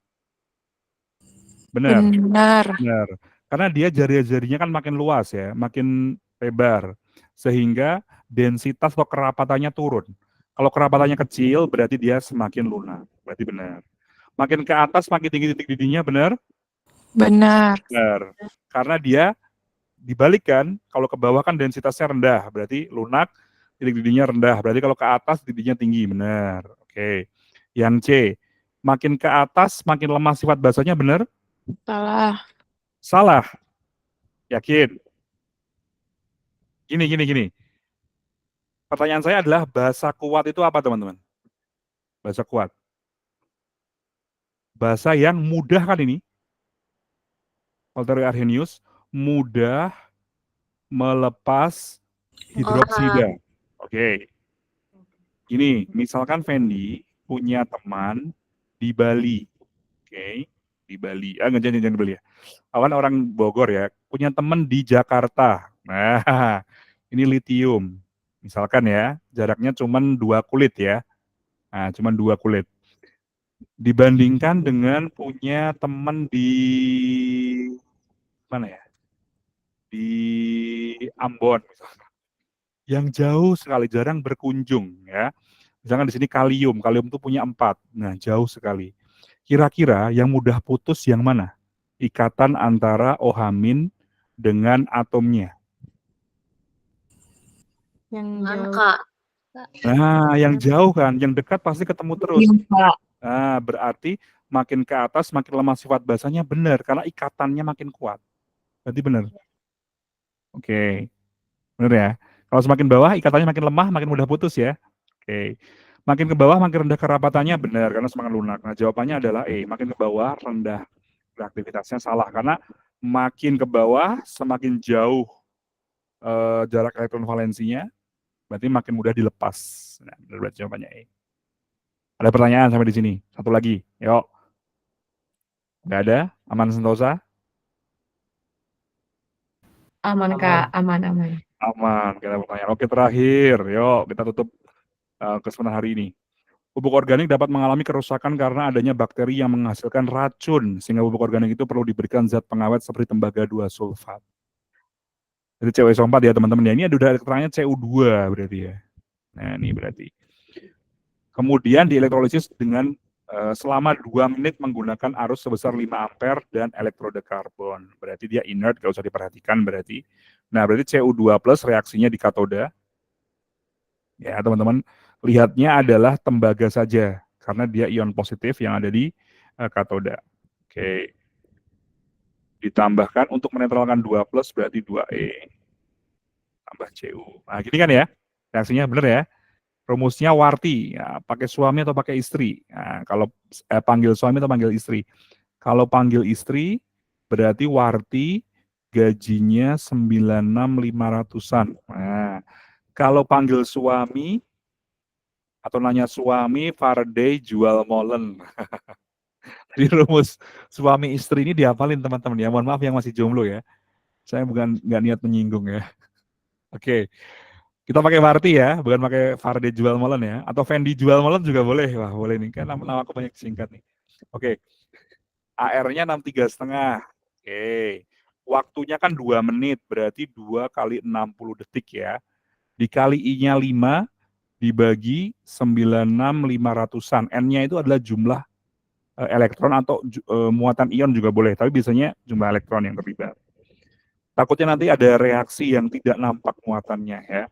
Speaker 1: Benar.
Speaker 3: Benar.
Speaker 1: Benar. Karena dia jari-jarinya kan makin luas ya, makin lebar. Sehingga densitas atau kerapatannya turun. Kalau kerapatannya kecil, berarti dia semakin lunak. Berarti benar. Makin ke atas, makin tinggi titik didihnya, benar?
Speaker 3: Benar.
Speaker 1: Benar. Karena dia dibalikkan, kalau ke bawah kan densitasnya rendah, berarti lunak, titik didihnya rendah. Berarti kalau ke atas, didihnya tinggi, benar. Oke. Yang C, makin ke atas, makin lemah sifat basanya, benar?
Speaker 3: Salah.
Speaker 1: Salah. Yakin? Gini. Pertanyaan saya adalah bahasa kuat itu apa, teman-teman? Bahasa kuat. Bahasa yang mudah kan ini? Walter Arrhenius, mudah melepas hidroksida. Oke. Ini, misalkan Fendi punya teman di Bali. Oke. Di Bali. Jangan di Bali ya. Awan orang Bogor ya. Punya teman di Jakarta. Nah, ini litium. Misalkan ya, jaraknya cuma 2 kulit ya. Nah, cuma 2 kulit. Dibandingkan dengan punya teman di mana ya? Di Ambon misalkan. Yang jauh sekali, jarang berkunjung ya. Misalkan di sini kalium tuh punya 4. Nah, jauh sekali. Kira-kira yang mudah putus yang mana? Ikatan antara OH- dengan atomnya.
Speaker 8: Yang
Speaker 5: Mana,
Speaker 8: jauh.
Speaker 5: Kak?
Speaker 1: Nah, yang jauh kan, yang dekat pasti ketemu terus.
Speaker 3: Iya, Kak.
Speaker 1: Nah, berarti makin ke atas makin lemah sifat basanya, benar karena ikatannya makin kuat. Berarti benar. Oke. Benar ya. Kalau semakin bawah ikatannya makin lemah, makin mudah putus ya. Oke. Makin ke bawah makin rendah kerapatannya, benar karena semakin lunak. Nah, jawabannya adalah E. Makin ke bawah rendah reaktivitasnya, salah karena makin ke bawah semakin jauh jarak elektron valensinya, berarti makin mudah dilepas. Nah, benar berarti jawabannya E. Ada pertanyaan sampai di sini? Satu lagi, yuk. Nggak ada? Aman sentosa?
Speaker 3: Aman, Kak. Aman.
Speaker 1: Aman, kita ada pertanyaan. Oke, terakhir. Yuk, kita tutup kesempatan hari ini. Pupuk organik dapat mengalami kerusakan karena adanya bakteri yang menghasilkan racun, sehingga pupuk organik itu perlu diberikan zat pengawet seperti tembaga 2 sulfat. Jadi CuSO4 ya teman-teman ya. Ini ada keterangannya CU2 berarti ya. Nah, ini berarti. Kemudian dielektrolisis dengan selama 2 menit menggunakan arus sebesar 5 ampere dan elektroda karbon. Berarti dia inert, gak usah diperhatikan berarti. Nah, berarti CU2 plus reaksinya di katoda. Ya, teman-teman, lihatnya adalah tembaga saja karena dia ion positif yang ada di katoda. Oke. Ditambahkan untuk menetralkan 2 plus berarti 2E tambah Cu. Nah, gini kan ya? Reaksinya benar ya? Rumusnya Warti, ya, pakai suami atau pakai istri. Nah, kalau panggil suami atau panggil istri. Kalau panggil istri berarti Warti gajinya 96.500-an. Nah, kalau panggil suami atau nanya suami, Faraday jual molen. Jadi rumus suami istri ini dihafalin teman-teman ya. Mohon maaf yang masih jomblo ya. Saya bukan nggak niat menyinggung ya. Oke. Kita pakai Warti ya, bukan pakai Faraday jual molen ya. Atau Fendi jual molen juga boleh. Wah, boleh nih. Kan nama aku banyak singkat nih. Oke. AR-nya 63,5. Oke. Waktunya kan 2 menit, berarti 2 kali 60 detik ya. Dikali I-nya 5, dibagi 96.500-an. N-nya itu adalah jumlah elektron atau muatan ion juga boleh, tapi biasanya jumlah elektron yang terlibat. Takutnya nanti ada reaksi yang tidak nampak muatannya ya.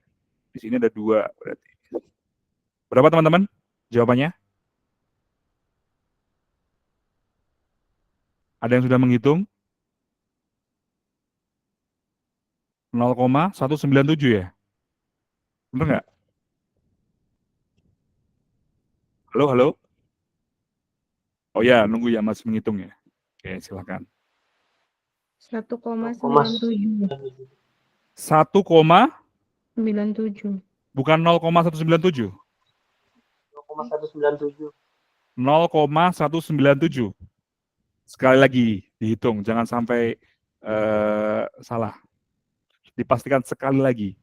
Speaker 1: Di sini ada 2 berarti. Berapa teman-teman jawabannya? Ada yang sudah menghitung? 0,197 ya? Benar nggak? Halo, halo? Oh ya, nunggu ya Mas menghitung ya. Oke, silakan.
Speaker 8: 1,97.
Speaker 1: 1,
Speaker 8: 97.
Speaker 1: bukan 0,197.
Speaker 6: 0,197.
Speaker 1: 0,197. Sekali lagi dihitung, jangan sampai salah. Dipastikan sekali lagi.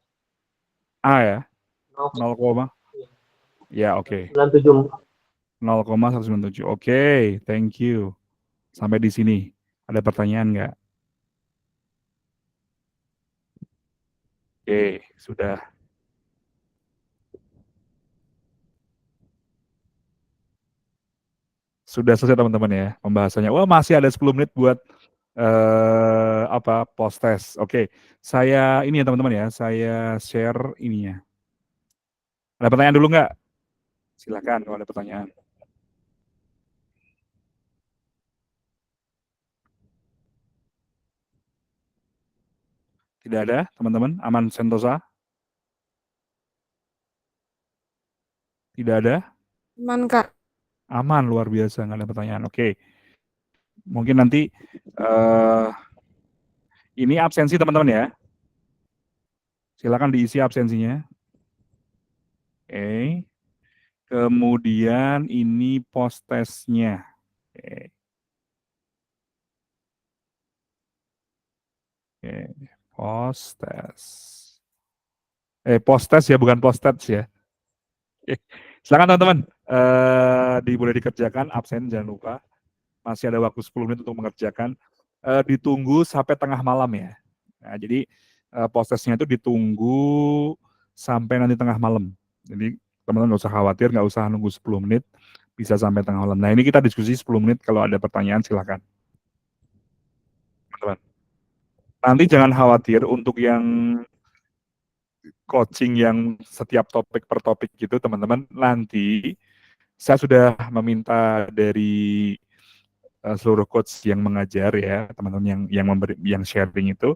Speaker 1: A ya. 0, ya oke. 0,197. Oke, thank you. Sampai di sini. Ada pertanyaan nggak? Oke, sudah. Sudah selesai teman-teman ya pembahasannya. Wah, masih ada 10 menit buat post test. Oke. Saya ini ya teman-teman ya, saya share ininya. Ada pertanyaan dulu nggak? Silakan kalau ada pertanyaan. Tidak ada, teman-teman? Aman sentosa? Tidak ada?
Speaker 4: Aman, Kak.
Speaker 1: Aman, luar biasa, nggak ada pertanyaan. Oke. Mungkin nanti ini absensi teman-teman ya. Silakan diisi absensinya. Oke. Kemudian ini post testnya. Oke. Oke. Post test. Post test ya, bukan post test ya. Oke. Silakan teman-teman. boleh dikerjakan, absen jangan lupa. Masih ada waktu 10 menit untuk mengerjakan. Ditunggu sampai tengah malam ya. Nah, jadi prosesnya itu ditunggu sampai nanti tengah malam. Jadi teman-teman nggak usah khawatir, nggak usah nunggu 10 menit, bisa sampai tengah malam. Nah, ini kita diskusi 10 menit, kalau ada pertanyaan silakan. Teman-teman. Nanti jangan khawatir untuk yang coaching yang setiap topik per topik gitu, teman-teman, nanti saya sudah meminta dari seluruh coach yang mengajar ya, teman-teman yang sharing itu,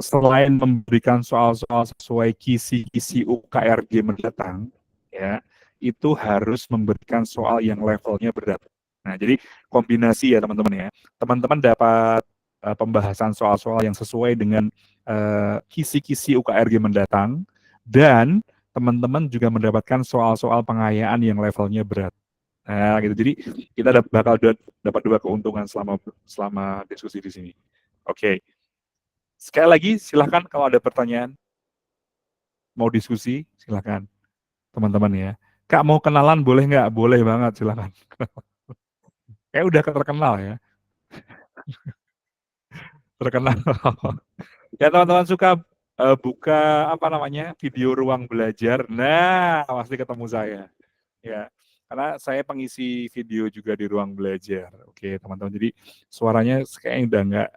Speaker 1: selain memberikan soal-soal sesuai kisi-kisi UKRG mendatang, ya, itu harus memberikan soal yang levelnya berat. Nah, jadi kombinasi ya teman-teman ya. Teman-teman dapat pembahasan soal-soal yang sesuai dengan kisi-kisi UKRG mendatang, dan teman-teman juga mendapatkan soal-soal pengayaan yang levelnya berat. Nah, gitu. Jadi kita bakal dapat 2 keuntungan selama diskusi di sini. Oke. Sekali lagi, silahkan kalau ada pertanyaan, mau diskusi, silahkan teman-teman ya. Kak, mau kenalan boleh nggak? Boleh banget, silahkan. Kayak udah terkenal ya. Terkenal. Ya teman-teman suka buka apa namanya video ruang belajar, nah pasti ketemu saya. Ya, karena saya pengisi video juga di ruang belajar. Oke teman-teman, jadi suaranya kayaknya udah nggak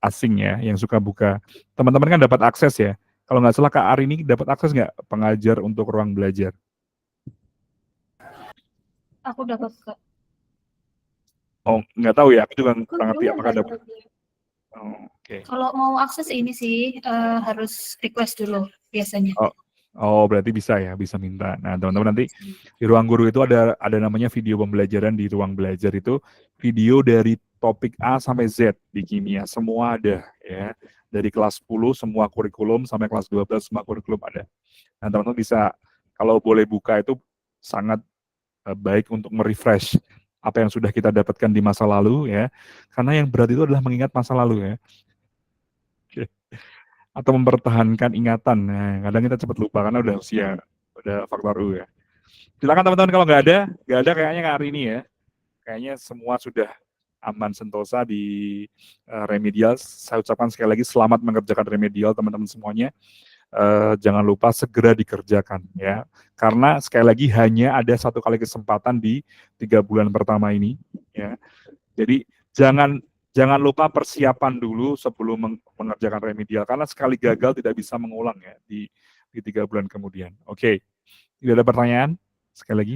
Speaker 1: asing ya, yang suka buka. Teman-teman kan dapat akses ya. Kalau nggak salah Kak Ari ini dapat akses nggak pengajar untuk ruang belajar?
Speaker 2: Aku dapat Kak.
Speaker 1: Oh, nggak tahu ya, aku juga kurang ngerti apakah dapat. Oh, oke.
Speaker 2: Kalau mau akses ini sih harus request dulu biasanya.
Speaker 1: Oh, berarti bisa ya, bisa minta. Nah, teman-teman nanti di ruang guru itu ada namanya video pembelajaran. Di ruang belajar itu video dari topik A sampai Z di kimia, semua ada ya. Dari kelas 10 semua kurikulum sampai kelas 12 semua kurikulum ada. Nah, teman-teman bisa kalau boleh buka itu sangat baik untuk merefresh apa yang sudah kita dapatkan di masa lalu ya. Karena yang berat itu adalah mengingat masa lalu ya. Oke. Atau mempertahankan ingatan. Nah, kadang kita cepat lupa karena udah usia, udah faktor U ya. Silakan teman-teman kalau nggak ada kayaknya hari ini ya. Kayaknya semua sudah aman sentosa di remedial. Saya ucapkan sekali lagi selamat mengerjakan remedial teman-teman semuanya. Jangan lupa segera dikerjakan ya. Karena sekali lagi hanya ada 1 kali kesempatan di 3 bulan pertama ini ya. Jadi jangan lupa persiapan dulu sebelum mengerjakan remedial, karena sekali gagal tidak bisa mengulang ya di 3 bulan kemudian. Oke. Tidak ada pertanyaan? Sekali lagi.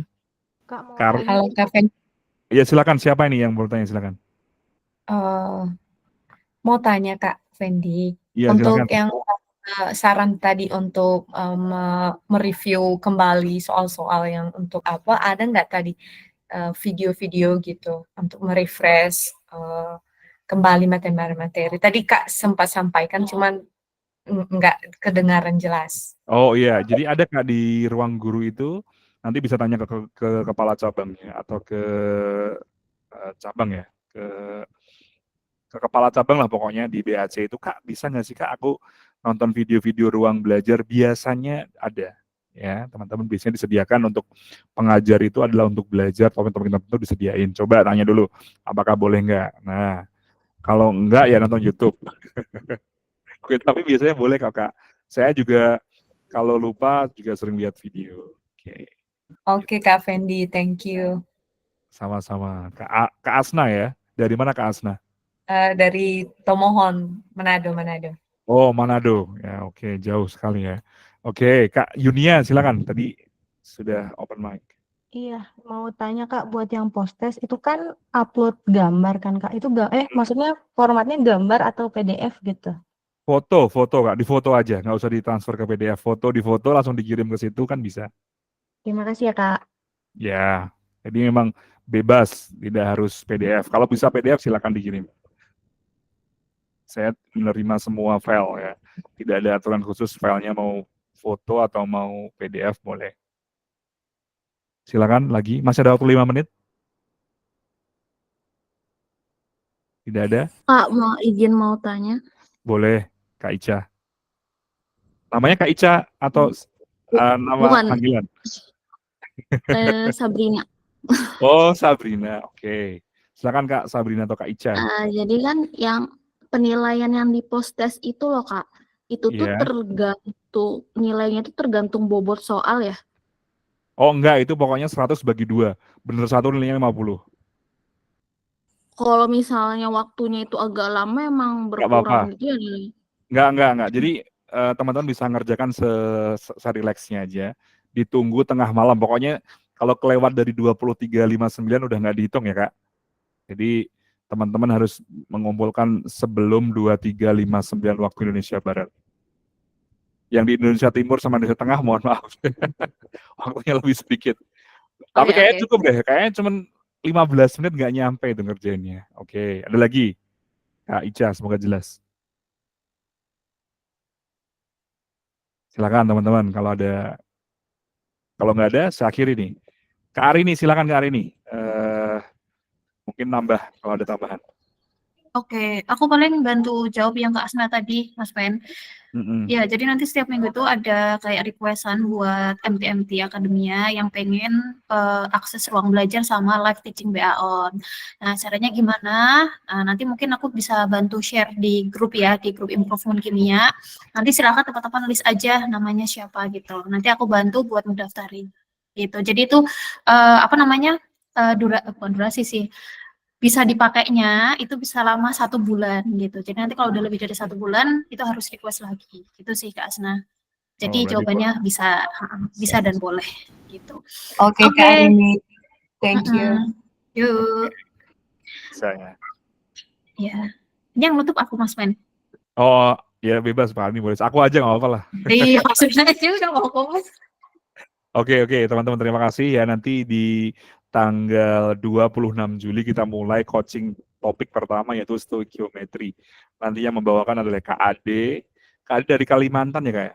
Speaker 8: Kak mau
Speaker 3: Halo Kak Fen.
Speaker 1: Ya silakan, siapa ini yang bertanya, silakan.
Speaker 3: Mau tanya Kak Fendi,
Speaker 1: Iya,
Speaker 3: untuk
Speaker 1: silakan.
Speaker 3: yang saran tadi untuk mereview kembali soal-soal yang untuk apa, ada nggak tadi video-video gitu untuk merefresh kembali materi-materi. Tadi Kak sempat sampaikan, cuman nggak kedengaran jelas.
Speaker 1: Oh iya, jadi ada Kak di ruang guru itu, nanti bisa tanya ke kepala cabangnya atau ke cabang ya, ke kepala cabang lah pokoknya di BAC itu, Kak bisa nggak sih Kak aku nonton video-video ruang belajar? Biasanya ada ya, teman-teman biasanya disediakan untuk pengajar itu adalah untuk belajar topik-topik tertentu disediain. Coba tanya dulu, apakah boleh nggak? Nah, kalau enggak ya nonton YouTube. Oke, tapi biasanya boleh Kak. Saya juga kalau lupa juga sering lihat video. Oke.
Speaker 3: Oke Kak Fendi, thank you.
Speaker 1: Sama-sama. Kak Asna ya? Dari mana Kak Asna?
Speaker 3: Dari Tomohon, Manado.
Speaker 1: Oh, Manado. Ya, oke, jauh sekali ya. Oke, Kak Yunia silakan. Tadi sudah open mic.
Speaker 8: Iya, mau tanya Kak, buat yang post-test itu kan upload gambar kan Kak? Itu maksudnya formatnya gambar atau PDF gitu?
Speaker 1: Foto Kak, difoto aja, nggak usah ditransfer ke PDF. Difoto langsung dikirim ke situ kan bisa.
Speaker 8: Terima kasih ya Kak.
Speaker 1: Ya, jadi memang bebas, tidak harus PDF. Kalau bisa PDF silakan dikirim. Saya menerima semua file ya. Tidak ada aturan khusus filenya mau foto atau mau PDF boleh. Silakan lagi. Masih ada waktu 5 menit? Tidak ada?
Speaker 5: Kak, mau tanya.
Speaker 1: Boleh, Kak Ica. Namanya Kak Ica atau nama
Speaker 5: Bukan.
Speaker 1: panggilan?
Speaker 5: Sabrina.
Speaker 1: Oh, Sabrina. Oke. Silakan Kak Sabrina atau Kak Ica.
Speaker 5: Jadi kan yang penilaian yang di post-test itu loh Kak, itu tuh
Speaker 1: Iya.
Speaker 5: tergantung, nilainya itu tergantung bobot soal ya?
Speaker 1: Oh enggak, itu pokoknya 100 bagi 2. Bener satu nilainya 50.
Speaker 5: Kalau misalnya waktunya itu agak lama emang
Speaker 1: Nggak apa-apa.
Speaker 5: berkurang gitu ya nilainya?
Speaker 1: Enggak. Jadi teman-teman bisa ngerjakan serileksnya aja. Ditunggu tengah malam. Pokoknya kalau kelewat dari 23.59 udah nggak dihitung ya Kak. Jadi teman-teman harus mengumpulkan sebelum 23.59 waktu Indonesia Barat. Yang di Indonesia Timur sama Indonesia Tengah mohon maaf. Waktunya lebih sedikit. Tapi
Speaker 5: Oke,
Speaker 1: kayaknya
Speaker 5: oke.
Speaker 1: cukup deh. Kayaknya cuma 15 menit nggak nyampe itu ngerjainnya. Oke, ada lagi. Kak Ica, semoga jelas. Silakan teman-teman kalau nggak ada saya akhiri nih. Kak Arini, silakan Kak Arini. Mungkin nambah kalau ada tambahan.
Speaker 2: Oke, aku paling bantu jawab yang Kak Asna tadi, Mas Pen. Ya, jadi nanti setiap minggu itu ada kayak requestan buat MT Akademia yang pengen akses ruang belajar sama live teaching BA on. Nah, caranya gimana? Nanti mungkin aku bisa bantu share di grup ya, di grup improvement kimia. Nanti silakan teman-teman list aja namanya siapa gitu. Nanti aku bantu buat mendaftarin. Gitu. Jadi itu apa namanya? Bukan durasi sih. Bisa dipakainya itu bisa lama 1 bulan gitu. Jadi nanti kalau udah lebih dari 1 bulan itu harus request lagi. Gitu sih Kak Asna. Jadi
Speaker 1: Berarti
Speaker 2: jawabannya bisa dan boleh gitu.
Speaker 3: Oke, Kak Arini. Thank you.
Speaker 2: Yuk.
Speaker 1: Saya.
Speaker 2: Ya. Ini yang nutup aku Mas Men.
Speaker 1: Oh, ya bebas Pak Arini boleh. Aku aja nggak apa-apa lah.
Speaker 2: Iya, maksudnya aja udah ngomong Mas.
Speaker 1: Oke, teman-teman terima kasih ya. Nanti di tanggal 26 Juli kita mulai coaching topik pertama yaitu stoikiometri. Nanti yang membawakan adalah Kak Ade. Kak Ade dari Kalimantan ya Kak?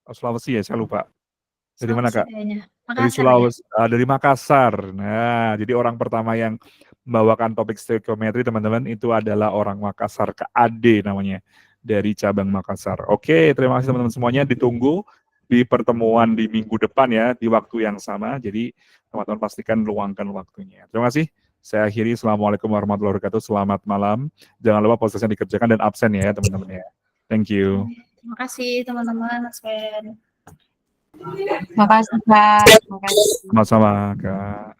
Speaker 1: Oh, Sulawesi ya, saya lupa. Dari mana Kak? Dari Sulawesi, dari Makassar. Nah, jadi orang pertama yang membawakan topik stoikiometri teman-teman itu adalah orang Makassar, Kak Ade namanya, dari cabang Makassar. Oke, terima kasih teman-teman semuanya. Ditunggu di pertemuan di minggu depan ya, di waktu yang sama. Jadi teman-teman pastikan luangkan waktunya. Terima kasih. Saya akhiri. Assalamualaikum warahmatullahi wabarakatuh. Selamat malam. Jangan lupa prosesnya dikerjakan dan absen ya teman-teman ya. Thank you.
Speaker 2: Terima kasih teman-teman Mas Ben.
Speaker 3: Makasih, Kak. Makasih.
Speaker 1: Sama-sama Kak.